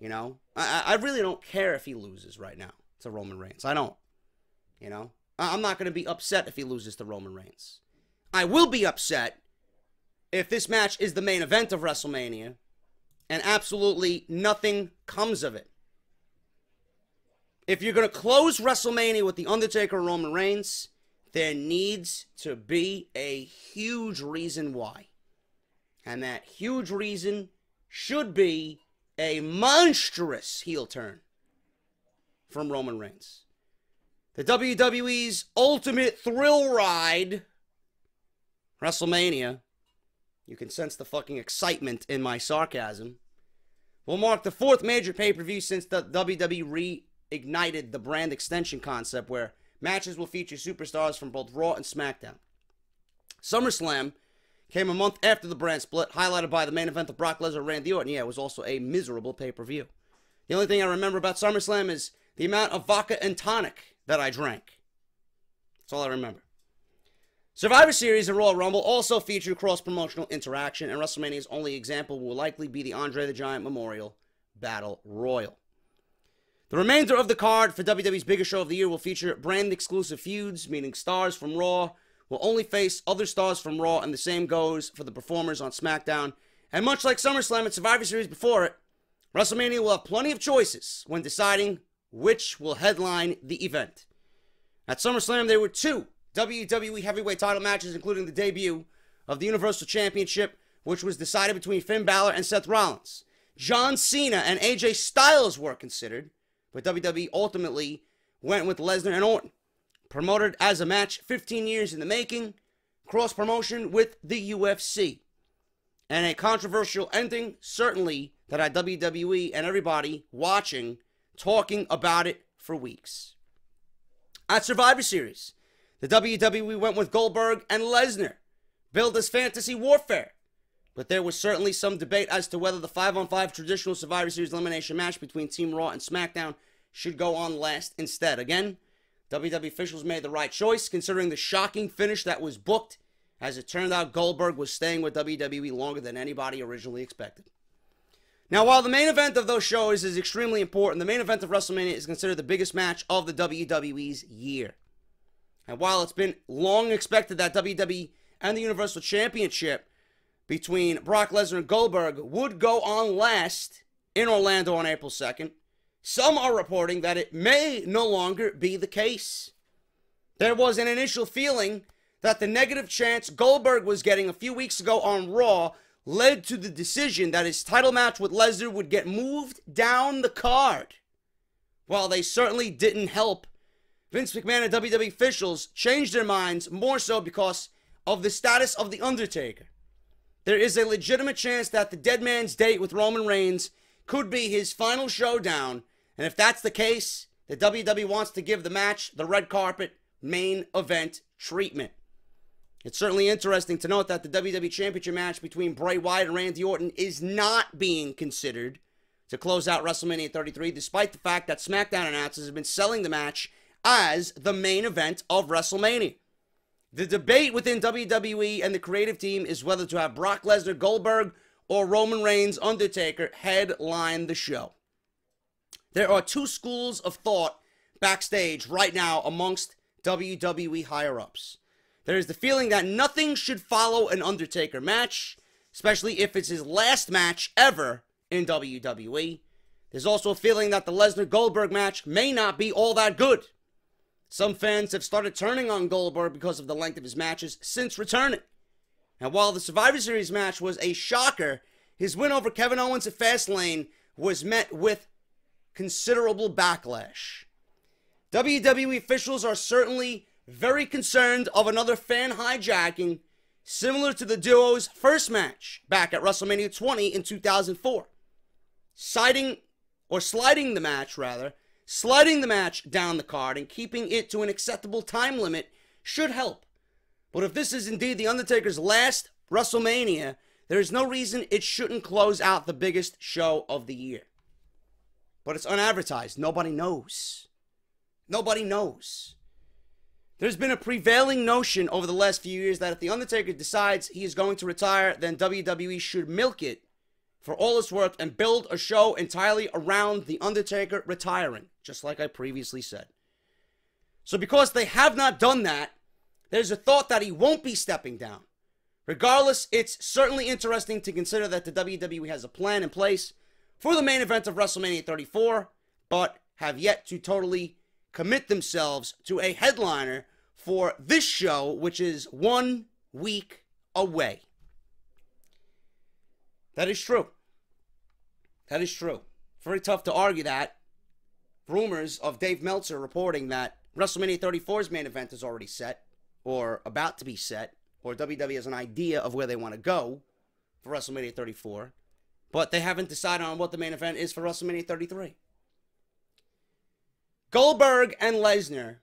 A: You know? I really don't care if he loses right now to Roman Reigns. I don't. You know? I'm not going to be upset if he loses to Roman Reigns. I will be upset if this match is the main event of WrestleMania and absolutely nothing comes of it. If you're going to close WrestleMania with The Undertaker and Roman Reigns, there needs to be a huge reason why. And that huge reason should be a monstrous heel turn from Roman Reigns. The WWE's ultimate thrill ride, WrestleMania, you can sense the fucking excitement in my sarcasm, will mark the fourth major pay-per-view since the WWE ignited the brand extension concept where matches will feature superstars from both Raw and SmackDown. SummerSlam came a month after the brand split, highlighted by the main event of Brock Lesnar and Randy Orton. Yeah, it was also a miserable pay-per-view. The only thing I remember about SummerSlam is the amount of vodka and tonic that I drank. That's all I remember. Survivor Series and Royal Rumble also feature cross-promotional interaction, and WrestleMania's only example will likely be the Andre the Giant Memorial Battle Royal. The remainder of the card for WWE's biggest show of the year will feature brand-exclusive feuds, meaning stars from Raw will only face other stars from Raw, and the same goes for the performers on SmackDown. And much like SummerSlam and Survivor Series before it, WrestleMania will have plenty of choices when deciding which will headline the event. At SummerSlam, there were two WWE Heavyweight title matches, including the debut of the Universal Championship which was decided between Finn Balor and Seth Rollins. John Cena and AJ Styles were considered, but WWE ultimately went with Lesnar and Orton. Promoted as a match 15 years in the making, cross-promotion with the UFC. And a controversial ending, certainly, that had WWE and everybody watching, talking about it for weeks. At Survivor Series, the WWE went with Goldberg and Lesnar, billed as fantasy warfare. But there was certainly some debate as to whether the 5-on-5 traditional Survivor Series elimination match between Team Raw and SmackDown should go on last instead. Again, WWE officials made the right choice, considering the shocking finish that was booked. As it turned out, Goldberg was staying with WWE longer than anybody originally expected. Now, while the main event of those shows is extremely important, the main event of WrestleMania is considered the biggest match of the WWE's year. And while it's been long expected that WWE and the Universal Championship between Brock Lesnar and Goldberg would go on last in Orlando on April 2nd, some are reporting that it may no longer be the case. There was an initial feeling that the negative chance Goldberg was getting a few weeks ago on Raw led to the decision that his title match with Lesnar would get moved down the card. While they certainly didn't help, Vince McMahon and WWE officials changed their minds more so because of the status of The Undertaker. There is a legitimate chance that the dead man's date with Roman Reigns could be his final showdown, and if that's the case, the WWE wants to give the match the red carpet main event treatment. It's certainly interesting to note that the WWE Championship match between Bray Wyatt and Randy Orton is not being considered to close out WrestleMania 33, despite the fact that SmackDown announcers have been selling the match as the main event of WrestleMania. The debate within WWE and the creative team is whether to have Brock Lesnar, Goldberg, or Roman Reigns, Undertaker headline the show. There are two schools of thought backstage right now amongst WWE higher-ups. There is the feeling that nothing should follow an Undertaker match, especially if it's his last match ever in WWE. There's also a feeling that the Lesnar-Goldberg match may not be all that good. Some fans have started turning on Goldberg because of the length of his matches since returning. And while the Survivor Series match was a shocker, his win over Kevin Owens at Fastlane was met with considerable backlash. WWE officials are certainly very concerned of another fan hijacking similar to the duo's first match back at WrestleMania 20 in 2004. Sliding the match down the card and keeping it to an acceptable time limit should help. But if this is indeed The Undertaker's last WrestleMania, there is no reason it shouldn't close out the biggest show of the year. But it's unadvertised. Nobody knows. Nobody knows. There's been a prevailing notion over the last few years that if The Undertaker decides he is going to retire, then WWE should milk it for all it's worth and build a show entirely around The Undertaker retiring, just like I previously said. So because they have not done that, there's a thought that he won't be stepping down. Regardless, it's certainly interesting to consider that the WWE has a plan in place for the main event of WrestleMania 34, but have yet to totally commit themselves to a headliner for this show, which is 1 week away. That is true. That is true. Very tough to argue that. Rumors of Dave Meltzer reporting that WrestleMania 34's main event is already set, or about to be set, or WWE has an idea of where they want to go for WrestleMania 34, but they haven't decided on what the main event is for WrestleMania 33. Goldberg and Lesnar,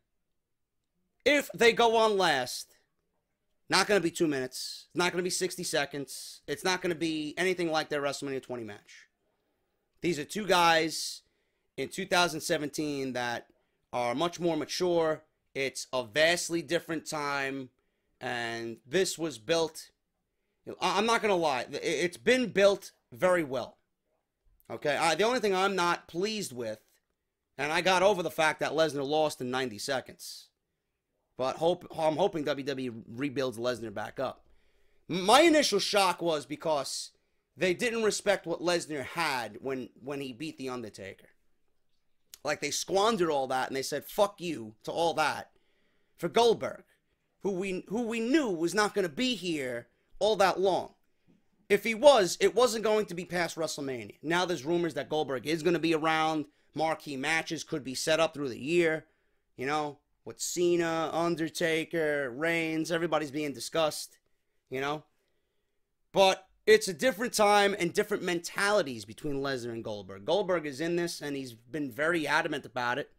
A: if they go on last, not going to be 2 minutes. It's not going to be 60 seconds. It's not going to be anything like their WrestleMania 20 match. These are two guys in 2017 that are much more mature. It's a vastly different time. And this was built, I'm not going to lie, it's been built very well. Okay, the only thing I'm not pleased with, and I got over the fact that Lesnar lost in 90 seconds. But I'm hoping WWE rebuilds Lesnar back up. My initial shock was because they didn't respect what Lesnar had when he beat The Undertaker. Like, they squandered all that and they said, fuck you to all that for Goldberg, who we knew was not going to be here all that long. If he was, it wasn't going to be past WrestleMania. Now there's rumors that Goldberg is going to be around. Marquee matches could be set up through the year. You know, with Cena, Undertaker, Reigns, everybody's being discussed. You know? But it's a different time and different mentalities between Lesnar and Goldberg. Goldberg is in this, and he's been very adamant about it.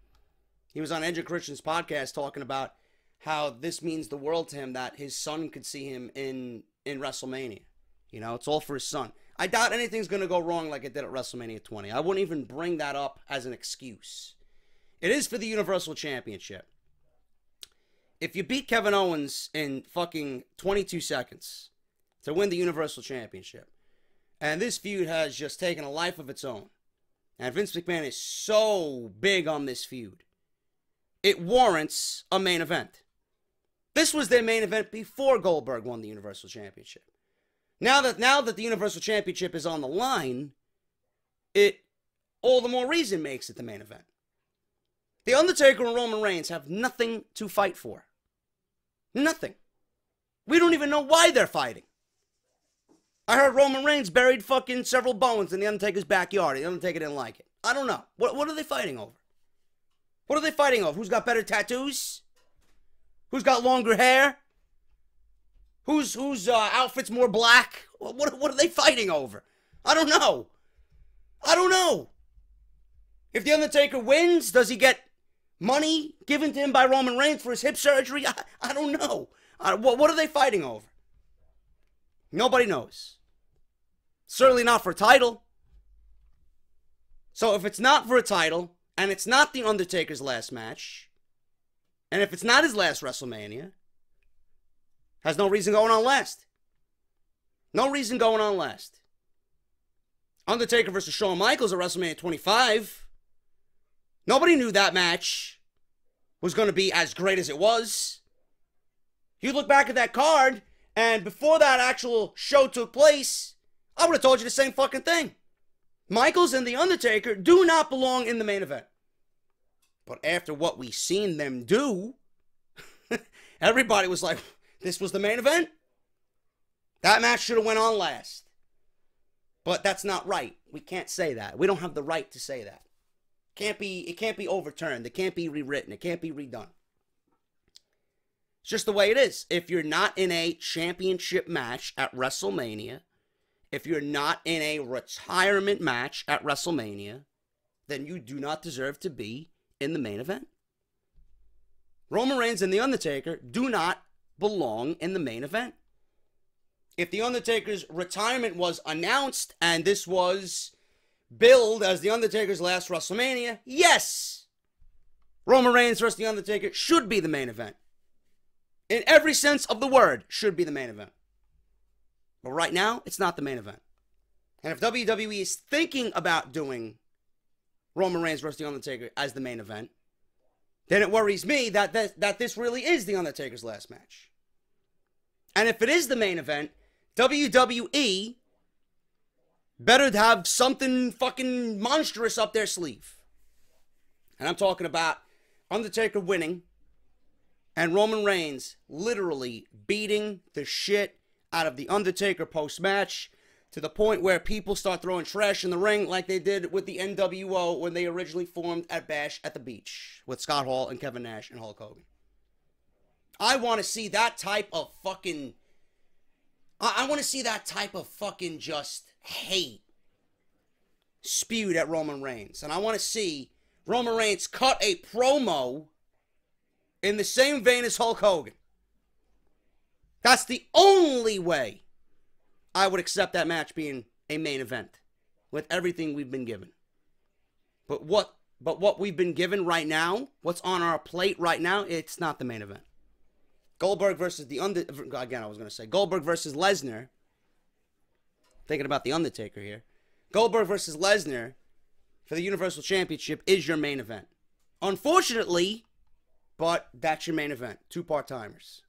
A: He was on Edge and Christian's podcast talking about how this means the world to him that his son could see him in WrestleMania. You know, it's all for his son. I doubt anything's going to go wrong like it did at WrestleMania 20. I wouldn't even bring that up as an excuse. It is for the Universal Championship. If you beat Kevin Owens in fucking 22 seconds to win the Universal Championship, and this feud has just taken a life of its own, and Vince McMahon is so big on this feud, it warrants a main event. This was their main event before Goldberg won the Universal Championship. Now that the Universal Championship is on the line, it all the more reason makes it the main event. The Undertaker and Roman Reigns have nothing to fight for. Nothing. We don't even know why they're fighting. I heard Roman Reigns buried fucking several bones in the Undertaker's backyard. The Undertaker didn't like it. I don't know. What are they fighting over? What are they fighting over? Who's got better tattoos? Who's got longer hair? Whose outfit's more black? What are they fighting over? I don't know. I don't know. If The Undertaker wins, does he get money given to him by Roman Reigns for his hip surgery? I don't know. What are they fighting over? Nobody knows. Certainly not for a title. So if it's not for a title, and it's not The Undertaker's last match, and if it's not his last WrestleMania, has no reason going on last. No reason going on last. Undertaker versus Shawn Michaels at WrestleMania 25. Nobody knew that match was going to be as great as it was. You look back at that card, and before that actual show took place, I would have told you the same fucking thing. Michaels and The Undertaker do not belong in the main event. But after what we seen them do, everybody was like, this was the main event? That match should have went on last. But that's not right. We can't say that. We don't have the right to say that. It can't be overturned. It can't be rewritten. It can't be redone. It's just the way it is. If you're not in a championship match at WrestleMania, if you're not in a retirement match at WrestleMania, then you do not deserve to be in the main event. Roman Reigns and The Undertaker do not belong in the main event. If The Undertaker's retirement was announced and this was billed as The Undertaker's last WrestleMania, yes, Roman Reigns versus The Undertaker should be the main event. In every sense of the word, should be the main event. But right now, it's not the main event. And if WWE is thinking about doing Roman Reigns versus The Undertaker as the main event, then it worries me that this really is The Undertaker's last match. And if it is the main event, WWE better have something fucking monstrous up their sleeve. And I'm talking about Undertaker winning and Roman Reigns literally beating the shit out of The Undertaker post-match to the point where people start throwing trash in the ring like they did with the NWO when they originally formed at Bash at the Beach with Scott Hall and Kevin Nash and Hulk Hogan. I want to see that type of fucking... I want to see that type of fucking just hate spewed at Roman Reigns. And I want to see Roman Reigns cut a promo in the same vein as Hulk Hogan. That's the only way I would accept that match being a main event with everything we've been given. But what we've been given right now, what's on our plate right now, it's not the main event. Goldberg versus Goldberg versus Lesnar. Thinking about The Undertaker here. Goldberg versus Lesnar for the Universal Championship is your main event. Unfortunately, but that's your main event. Two part-timers.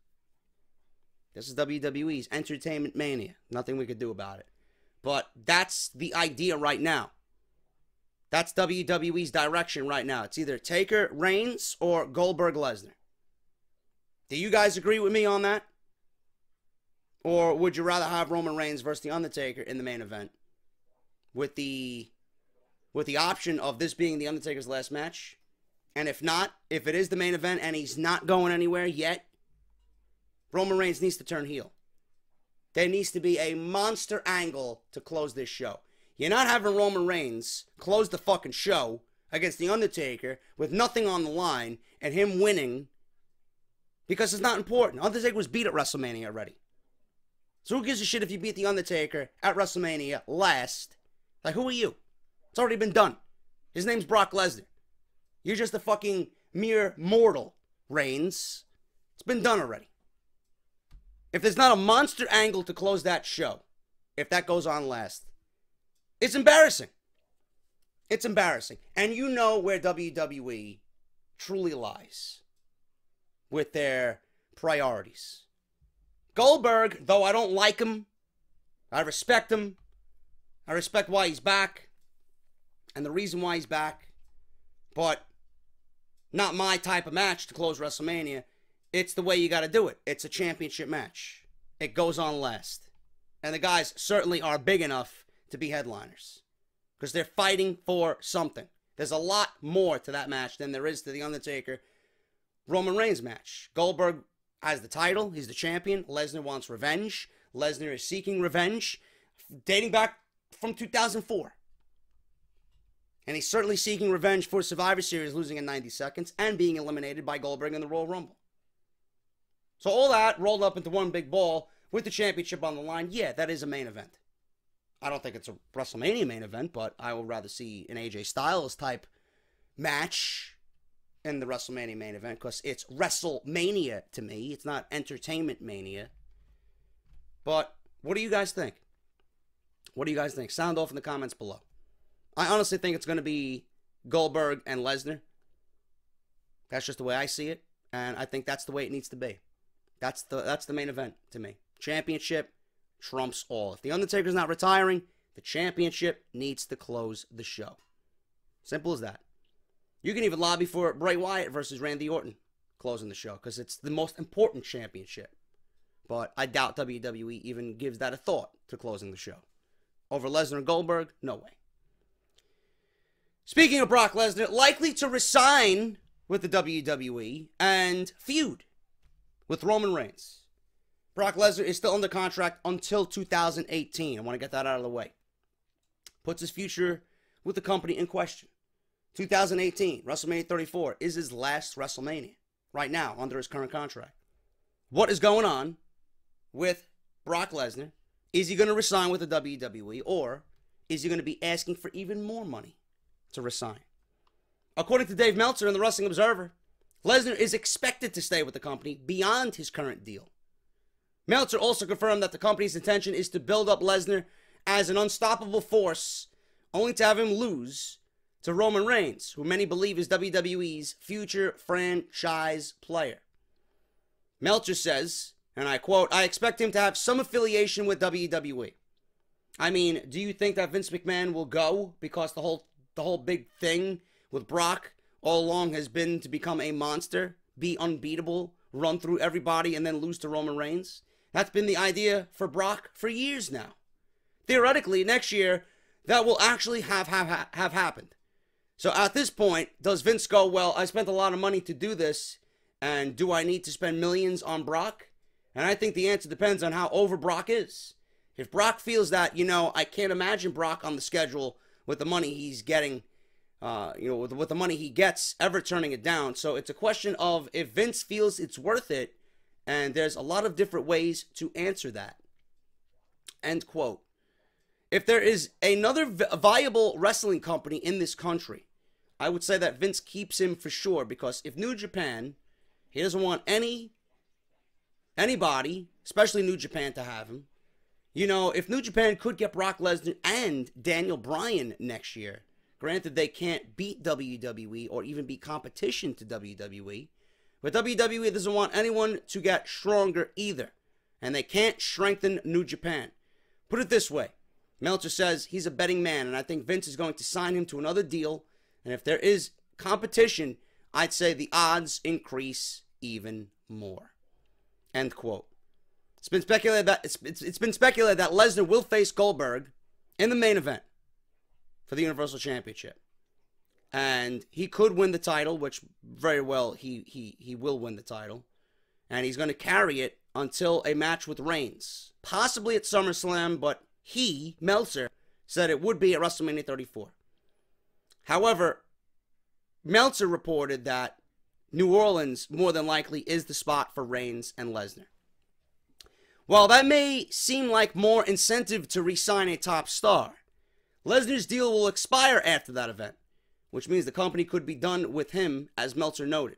A: This is WWE's Entertainment Mania. Nothing we could do about it. But that's the idea right now. That's WWE's direction right now. It's either Taker, Reigns, or Goldberg, Lesnar. Do you guys agree with me on that? Or would you rather have Roman Reigns versus The Undertaker in the main event with the option of this being The Undertaker's last match? And if not, if it is the main event and he's not going anywhere yet, Roman Reigns needs to turn heel. There needs to be a monster angle to close this show. You're not having Roman Reigns close the fucking show against The Undertaker with nothing on the line and him winning because it's not important. Undertaker was beat at WrestleMania already. So who gives a shit if you beat The Undertaker at WrestleMania last? Like, who are you? It's already been done. His name's Brock Lesnar. You're just a fucking mere mortal, Reigns. It's been done already. If there's not a monster angle to close that show, if that goes on last, it's embarrassing. It's embarrassing. And you know where WWE truly lies with their priorities. Goldberg, though I don't like him, I respect him. I respect why he's back and the reason why he's back. But not my type of match to close WrestleMania. It's the way you got to do it. It's a championship match. It goes on last. And the guys certainly are big enough to be headliners. Because they're fighting for something. There's a lot more to that match than there is to the Undertaker Roman Reigns match. Goldberg has the title. He's the champion. Lesnar wants revenge. Lesnar is seeking revenge. Dating back from 2004. And he's certainly seeking revenge for Survivor Series losing in 90 seconds and being eliminated by Goldberg in the Royal Rumble. So all that rolled up into one big ball with the championship on the line. Yeah, that is a main event. I don't think it's a WrestleMania main event, but I would rather see an AJ Styles type match in the WrestleMania main event because it's WrestleMania to me. It's not Entertainment Mania. But what do you guys think? What do you guys think? Sound off in the comments below. I honestly think it's going to be Goldberg and Lesnar. That's just the way I see it. And I think that's the way it needs to be. That's the main event to me. Championship trumps all. If The Undertaker's not retiring, the championship needs to close the show. Simple as that. You can even lobby for Bray Wyatt versus Randy Orton closing the show because it's the most important championship. But I doubt WWE even gives that a thought to closing the show. Over Lesnar and Goldberg? No way. Speaking of Brock Lesnar, likely to resign with the WWE and feud with Roman Reigns. Brock Lesnar is still under contract until 2018. I want to get that out of the way. Puts his future with the company in question. 2018, WrestleMania 34 is his last WrestleMania right now under his current contract. What is going on with Brock Lesnar? Is he going to resign with the WWE or is he going to be asking for even more money to resign? According to Dave Meltzer in the Wrestling Observer, Lesnar is expected to stay with the company beyond his current deal. Meltzer also confirmed that the company's intention is to build up Lesnar as an unstoppable force, only to have him lose to Roman Reigns, who many believe is WWE's future franchise player. Meltzer says, and I quote, "I expect him to have some affiliation with WWE. I mean, do you think that Vince McMahon will go because the whole big thing with Brock all along has been to become a monster, be unbeatable, run through everybody, and then lose to Roman Reigns? That's been the idea for Brock for years now. Theoretically, next year, that will actually have happened. So at this point, does Vince go, well, I spent a lot of money to do this, and do I need to spend millions on Brock? And I think the answer depends on how over Brock is. If Brock feels that, I can't imagine Brock on the schedule with the money he's getting, with the money he gets, ever turning it down. So it's a question of if Vince feels it's worth it, and there's a lot of different ways to answer that. End quote. If there is another viable wrestling company in this country, I would say that Vince keeps him for sure, because if New Japan, he doesn't want anybody, especially New Japan, to have him. If New Japan could get Brock Lesnar and Daniel Bryan next year, granted they can't beat WWE or even be competition to WWE, but WWE doesn't want anyone to get stronger either, and they can't strengthen New Japan. Put it this way, Meltzer says he's a betting man, and I think Vince is going to sign him to another deal, and if there is competition, I'd say the odds increase even more. End quote. It's been speculated that it's been speculated that Lesnar will face Goldberg in the main event for the Universal Championship. And he could win the title, which very well he will win the title. And he's going to carry it until a match with Reigns. Possibly at SummerSlam, but he, Meltzer, said it would be at WrestleMania 34. However, Meltzer reported that New Orleans more than likely is the spot for Reigns and Lesnar. While that may seem like more incentive to re-sign a top star, Lesnar's deal will expire after that event, which means the company could be done with him, as Meltzer noted.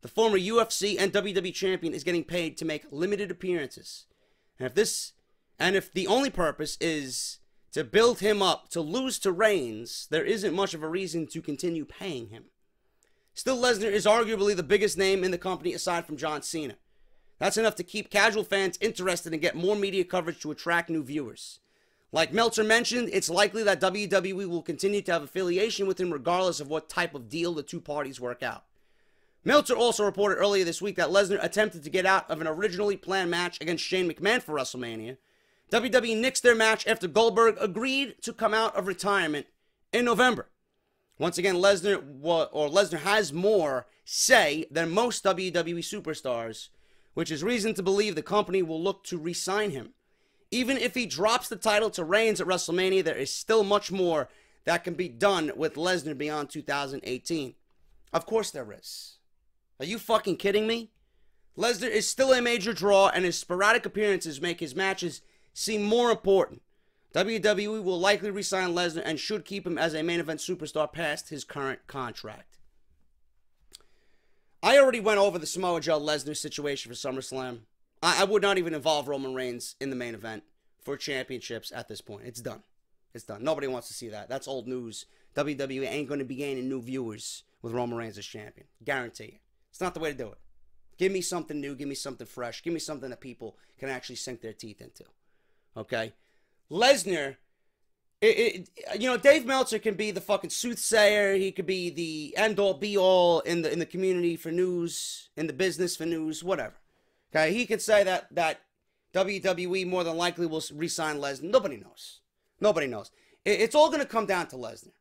A: The former UFC and WWE champion is getting paid to make limited appearances. And if the only purpose is to build him up to lose to Reigns, there isn't much of a reason to continue paying him. Still, Lesnar is arguably the biggest name in the company aside from John Cena. That's enough to keep casual fans interested and get more media coverage to attract new viewers. Like Meltzer mentioned, it's likely that WWE will continue to have affiliation with him regardless of what type of deal the two parties work out. Meltzer also reported earlier this week that Lesnar attempted to get out of an originally planned match against Shane McMahon for WrestleMania. WWE nixed their match after Goldberg agreed to come out of retirement in November. Once again, Lesnar has more say than most WWE superstars, which is reason to believe the company will look to re-sign him. Even if he drops the title to Reigns at WrestleMania, there is still much more that can be done with Lesnar beyond 2018. Of course there is. Are you fucking kidding me? Lesnar is still a major draw, and his sporadic appearances make his matches seem more important. WWE will likely re-sign Lesnar and should keep him as a main event superstar past his current contract. I already went over the Samoa Joe Lesnar situation for SummerSlam. I would not even involve Roman Reigns in the main event for championships at this point. It's done. It's done. Nobody wants to see that. That's old news. WWE ain't going to be gaining new viewers with Roman Reigns as champion. Guarantee you. It's not the way to do it. Give me something new. Give me something fresh. Give me something that people can actually sink their teeth into. Okay? Lesnar, Dave Meltzer can be the fucking soothsayer. He could be the end-all, be-all in the community for news, in the business for news, whatever. Okay? He could say that WWE more than likely will re-sign Lesnar. Nobody knows. Nobody knows. It's all going to come down to Lesnar.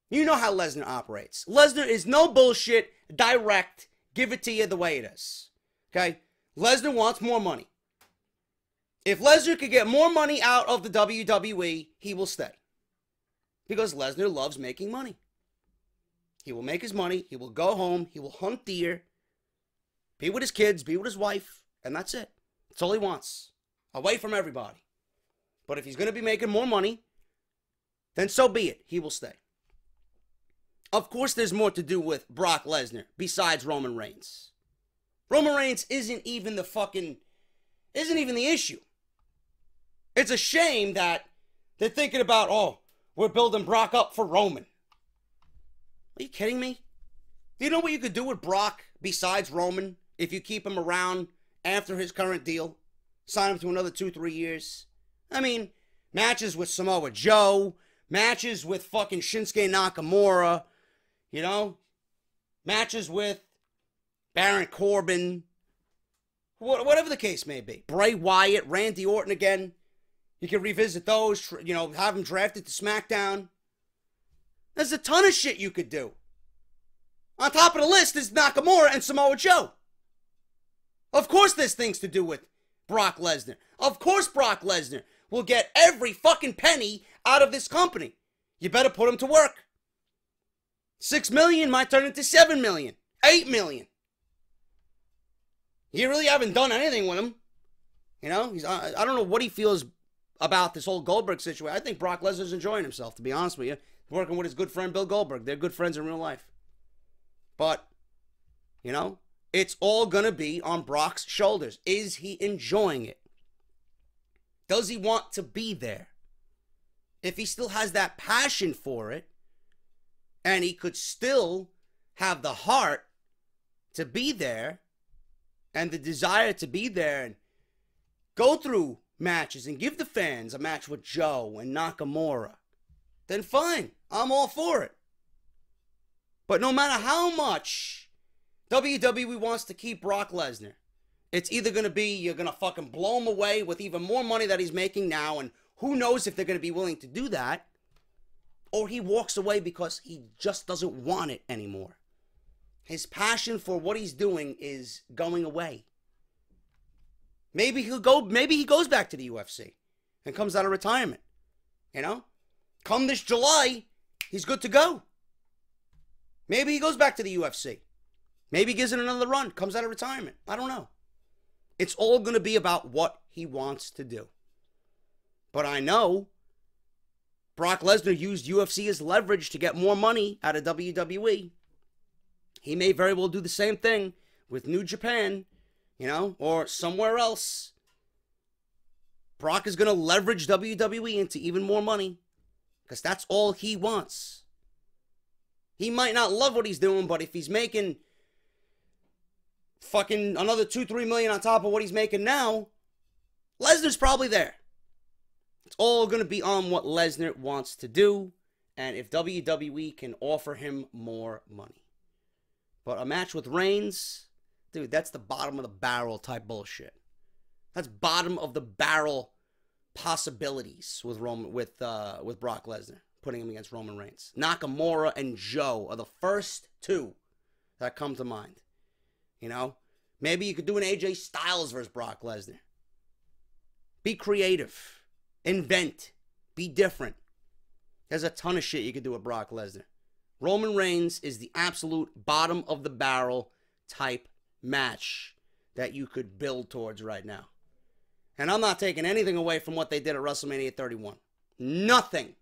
A: You know how Lesnar operates. Lesnar is no bullshit, direct, give it to you the way it is. Okay? Lesnar wants more money. If Lesnar could get more money out of the WWE, he will stay. Because Lesnar loves making money. He will make his money. He will go home. He will hunt deer. Be with his kids. Be with his wife. And that's it. That's all he wants. Away from everybody. But if he's going to be making more money, then so be it. He will stay. Of course, there's more to do with Brock Lesnar besides Roman Reigns. Roman Reigns isn't even the issue. It's a shame that they're thinking about, oh, we're building Brock up for Roman. Are you kidding me? Do you know what you could do with Brock besides Roman if you keep him around after his current deal? Sign him to another 2-3 years. I mean, matches with Samoa Joe, matches with fucking Shinsuke Nakamura, matches with Baron Corbin, whatever the case may be. Bray Wyatt, Randy Orton again. You can revisit those, have them drafted to SmackDown. There's a ton of shit you could do. On top of the list is Nakamura and Samoa Joe. Of course there's things to do with Brock Lesnar. Of course Brock Lesnar will get every fucking penny out of this company. You better put him to work. 6 million might turn into 7 million, 8 million. You really haven't done anything with him. I don't know what he feels about this whole Goldberg situation. I think Brock Lesnar's enjoying himself, to be honest with you. Working with his good friend Bill Goldberg. They're good friends in real life. But, it's all going to be on Brock's shoulders. Is he enjoying it? Does he want to be there? If he still has that passion for it, and he could still have the heart to be there, and the desire to be there, and go through matches, and give the fans a match with Joe and Nakamura, then fine, I'm all for it. But no matter how much WWE wants to keep Brock Lesnar, It's either going to be you're going to fucking blow him away with even more money that he's making now, and who knows if they're going to be willing to do that, or he walks away because he just doesn't want it anymore. His passion for what he's doing is going away. Maybe he goes back to the UFC and comes out of retirement. You know? Come this July, he's good to go. Maybe he goes back to the UFC. Maybe he gives it another run, comes out of retirement. I don't know. It's all going to be about what he wants to do. But I know Brock Lesnar used UFC as leverage to get more money out of WWE. He may very well do the same thing with New Japan, you know, or somewhere else. Brock is going to leverage WWE into even more money because that's all he wants. He might not love what he's doing, but if he's making fucking another $2-3 million on top of what he's making now, Lesnar's probably there. It's all going to be on what Lesnar wants to do and if WWE can offer him more money. But a match with Reigns, dude, that's the bottom of the barrel type bullshit. That's bottom of the barrel possibilities with Brock Lesnar, putting him against Roman Reigns. Nakamura and Joe are the first two that come to mind. You know, maybe you could do an AJ Styles versus Brock Lesnar. Be creative, invent, be different. There's a ton of shit you could do with Brock Lesnar. Roman Reigns is the absolute bottom of the barrel type match that you could build towards right now. And I'm not taking anything away from what they did at WrestleMania 31. Nothing.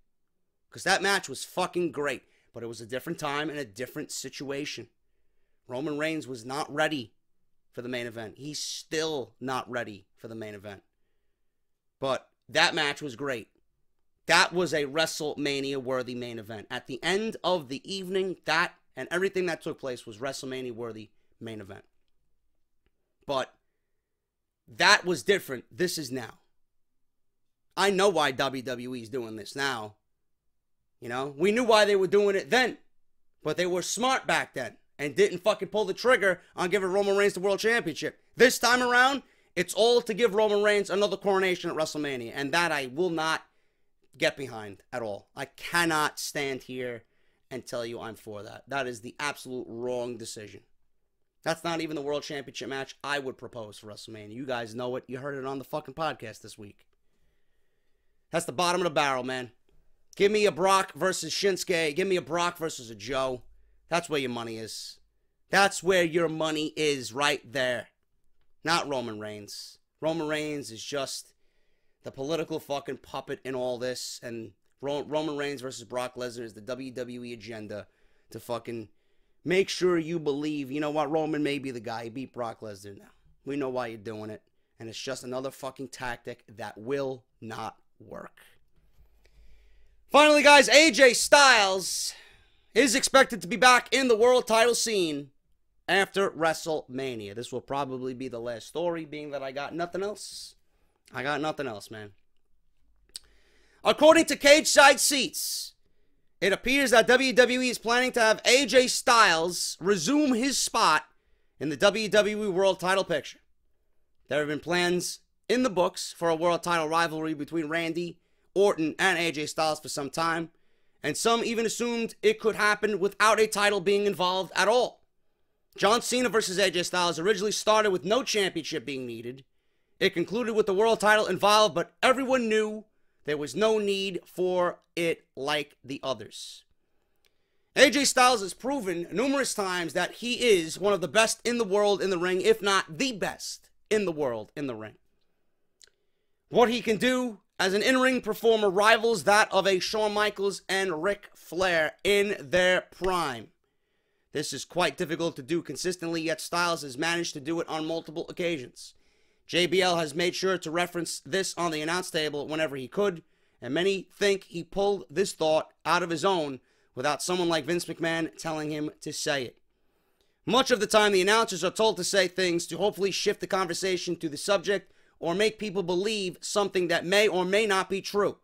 A: Because that match was fucking great. But it was a different time and a different situation. Roman Reigns was not ready for the main event. He's still not ready for the main event. But that match was great. That was a WrestleMania-worthy main event. At the end of the evening, that and everything that took place was WrestleMania-worthy main event. But that was different. This is now. I know why WWE is doing this now. You know, we knew why they were doing it then. But they were smart back then and didn't fucking pull the trigger on giving Roman Reigns the World Championship. This time around, it's all to give Roman Reigns another coronation at WrestleMania. And that I will not get behind at all. I cannot stand here and tell you I'm for that. That is the absolute wrong decision. That's not even the World Championship match I would propose for WrestleMania. You guys know it. You heard it on the fucking podcast this week. That's the bottom of the barrel, man. Give me a Brock versus Shinsuke. Give me a Brock versus a Joe. That's where your money is. That's where your money is right there. Not Roman Reigns. Roman Reigns is just the political fucking puppet in all this. And Roman Reigns versus Brock Lesnar is the WWE agenda to fucking make sure you believe, you know what, Roman may be the guy. He beat Brock Lesnar now. We know why you're doing it. And it's just another fucking tactic that will not work. Finally, guys, AJ Styles is expected to be back in the world title scene after WrestleMania. This will probably be the last story, being that I got nothing else. I got nothing else, man. According to Cage Side Seats, it appears that WWE is planning to have AJ Styles resume his spot in the WWE World title picture. There have been plans in the books for a world title rivalry between Randy Orton and AJ Styles for some time, and some even assumed it could happen without a title being involved at all. John Cena versus AJ Styles originally started with no championship being needed. It concluded with the world title involved, but everyone knew there was no need for it like the others. AJ Styles has proven numerous times that he is one of the best in the world in the ring, if not the best in the world in the ring. What he can do as an in-ring performer rivals that of a Shawn Michaels and Ric Flair in their prime. This is quite difficult to do consistently, yet Styles has managed to do it on multiple occasions. JBL has made sure to reference this on the announce table whenever he could, and many think he pulled this thought out of his own without someone like Vince McMahon telling him to say it. Much of the time, the announcers are told to say things to hopefully shift the conversation to the subject or make people believe something that may or may not be true.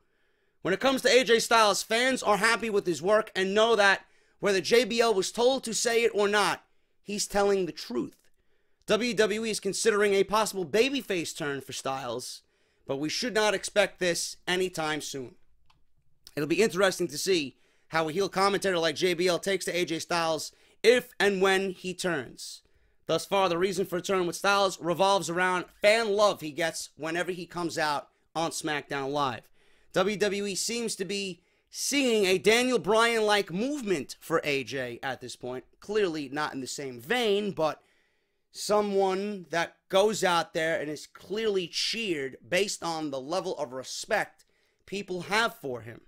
A: When it comes to AJ Styles, fans are happy with his work and know that whether JBL was told to say it or not, he's telling the truth. WWE is considering a possible babyface turn for Styles, but we should not expect this anytime soon. It'll be interesting to see how a heel commentator like JBL takes to AJ Styles if and when he turns. Thus far, the reason for a turn with Styles revolves around fan love he gets whenever he comes out on SmackDown Live. WWE seems to be seeing a Daniel Bryan-like movement for AJ at this point. Clearly not in the same vein, but someone that goes out there and is clearly cheered based on the level of respect people have for him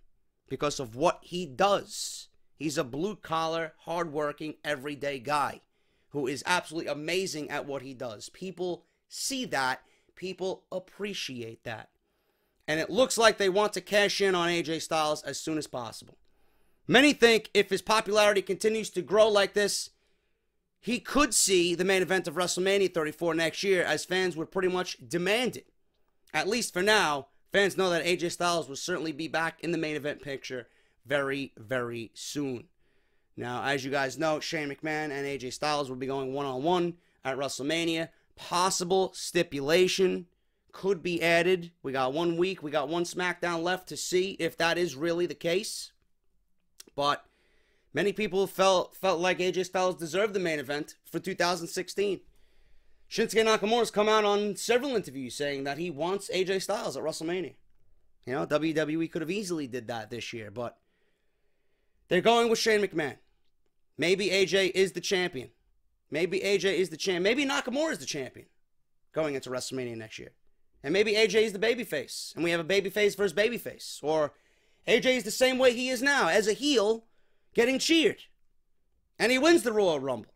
A: because of what he does. He's a blue-collar, hard-working, everyday guy who is absolutely amazing at what he does. People see that. People appreciate that. And it looks like they want to cash in on AJ Styles as soon as possible. Many think if his popularity continues to grow like this, he could see the main event of WrestleMania 34 next year, as fans would pretty much demand it. At least for now, fans know that AJ Styles will certainly be back in the main event picture very, very soon. Now, as you guys know, Shane McMahon and AJ Styles will be going one-on-one at WrestleMania. Possible stipulation could be added. We got 1 week. We got one SmackDown left to see if that is really the case. But many people felt like AJ Styles deserved the main event for 2016. Shinsuke Nakamura's come out on several interviews saying that he wants AJ Styles at WrestleMania. You know, WWE could have easily did that this year, but they're going with Shane McMahon. Maybe AJ is the champion. Maybe AJ is the champion. Maybe Nakamura is the champion going into WrestleMania next year. And maybe AJ is the babyface, and we have a babyface versus babyface. Or AJ is the same way he is now, as a heel, getting cheered. And he wins the Royal Rumble.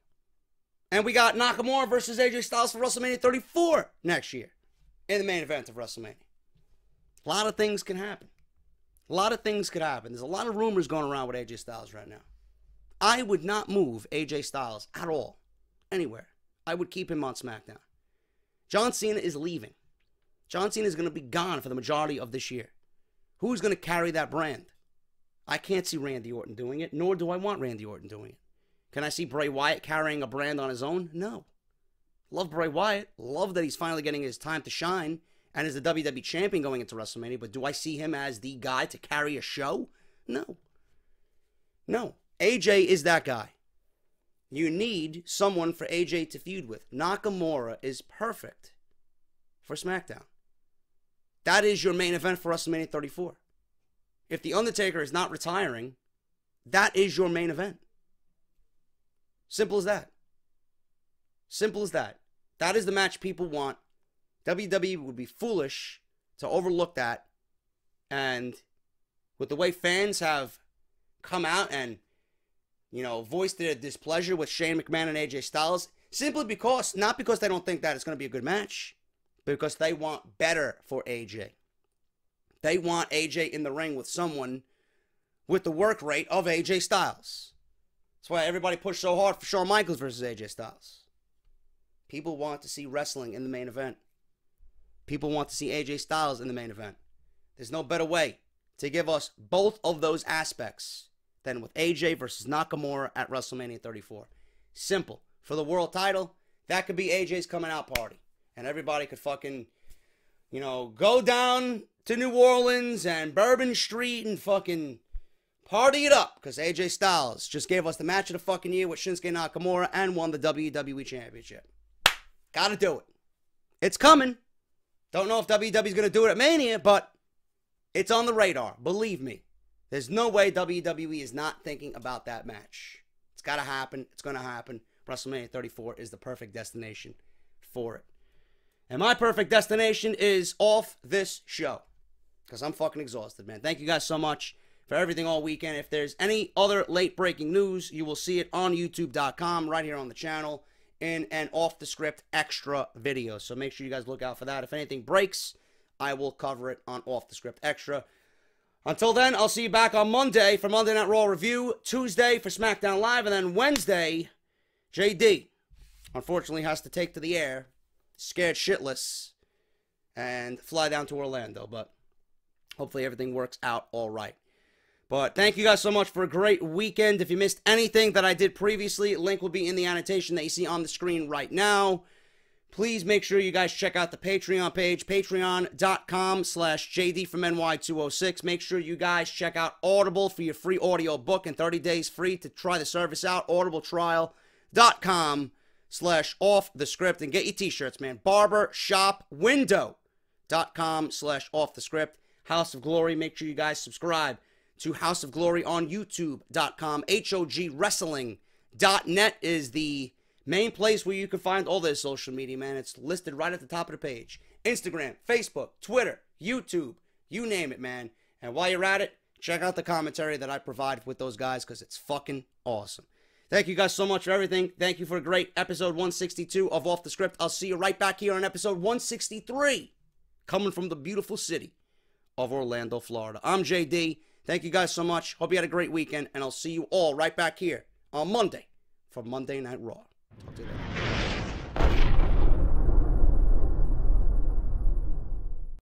A: And we got Nakamura versus AJ Styles for WrestleMania 34 next year in the main event of WrestleMania. A lot of things can happen. A lot of things could happen. There's a lot of rumors going around with AJ Styles right now. I would not move AJ Styles at all, anywhere. I would keep him on SmackDown. John Cena is leaving. John Cena is going to be gone for the majority of this year. Who's going to carry that brand? I can't see Randy Orton doing it, nor do I want Randy Orton doing it. Can I see Bray Wyatt carrying a brand on his own? No. Love Bray Wyatt. Love that he's finally getting his time to shine and is the WWE champion going into WrestleMania. But do I see him as the guy to carry a show? No. No. AJ is that guy. You need someone for AJ to feud with. Nakamura is perfect for SmackDown. That is your main event for WrestleMania 34. If The Undertaker is not retiring, that is your main event. Simple as that. Simple as that. That is the match people want. WWE would be foolish to overlook that. And with the way fans have come out and, you know, voiced their displeasure with Shane McMahon and AJ Styles, simply because, not because they don't think that it's going to be a good match, but because they want better for AJ. They want AJ in the ring with someone with the work rate of AJ Styles. That's why everybody pushed so hard for Shawn Michaels versus AJ Styles. People want to see wrestling in the main event. People want to see AJ Styles in the main event. There's no better way to give us both of those aspects than with AJ versus Nakamura at WrestleMania 34. Simple. For the world title, that could be AJ's coming out party. And everybody could fucking, you know, go down to New Orleans and Bourbon Street and fucking party it up. Because AJ Styles just gave us the match of the fucking year with Shinsuke Nakamura and won the WWE Championship. Gotta do it. It's coming. Don't know if WWE's going to do it at Mania, but it's on the radar. Believe me. There's no way WWE is not thinking about that match. It's got to happen. It's going to happen. WrestleMania 34 is the perfect destination for it. And my perfect destination is off this show. Because I'm fucking exhausted, man. Thank you guys so much for everything all weekend. If there's any other late breaking news, you will see it on YouTube.com right here on the channel in an off the script extra video. So make sure you guys look out for that. If anything breaks, I will cover it on off the script extra. Until then, I'll see you back on Monday for Monday Night Raw review, Tuesday for SmackDown Live, and then Wednesday, JD unfortunately has to take to the air, scared shitless, and fly down to Orlando. But hopefully everything works out all right. But thank you guys so much for a great weekend. If you missed anything that I did previously, link will be in the annotation that you see on the screen right now. Please make sure you guys check out the Patreon page, patreon.com/JD-from-NY206. Make sure you guys check out Audible for your free audio book and 30 days free to try the service out. audibletrial.com/offthescript and get your t-shirts, man. barbershopwindow.com/offthescript. House of Glory, make sure you guys subscribe to House of Glory on youtube.com. HOGWrestling.net is the main place where you can find all this social media, man. It's listed right at the top of the page. Instagram, Facebook, Twitter, YouTube, you name it, man. And while you're at it, check out the commentary that I provide with those guys because it's fucking awesome. Thank you guys so much for everything. Thank you for a great episode 162 of Off the Script. I'll see you right back here on episode 163, coming from the beautiful city of Orlando, Florida. I'm JD. Thank you guys so much. Hope you had a great weekend, and I'll see you all right back here on Monday for Monday Night Raw. Talk to you later.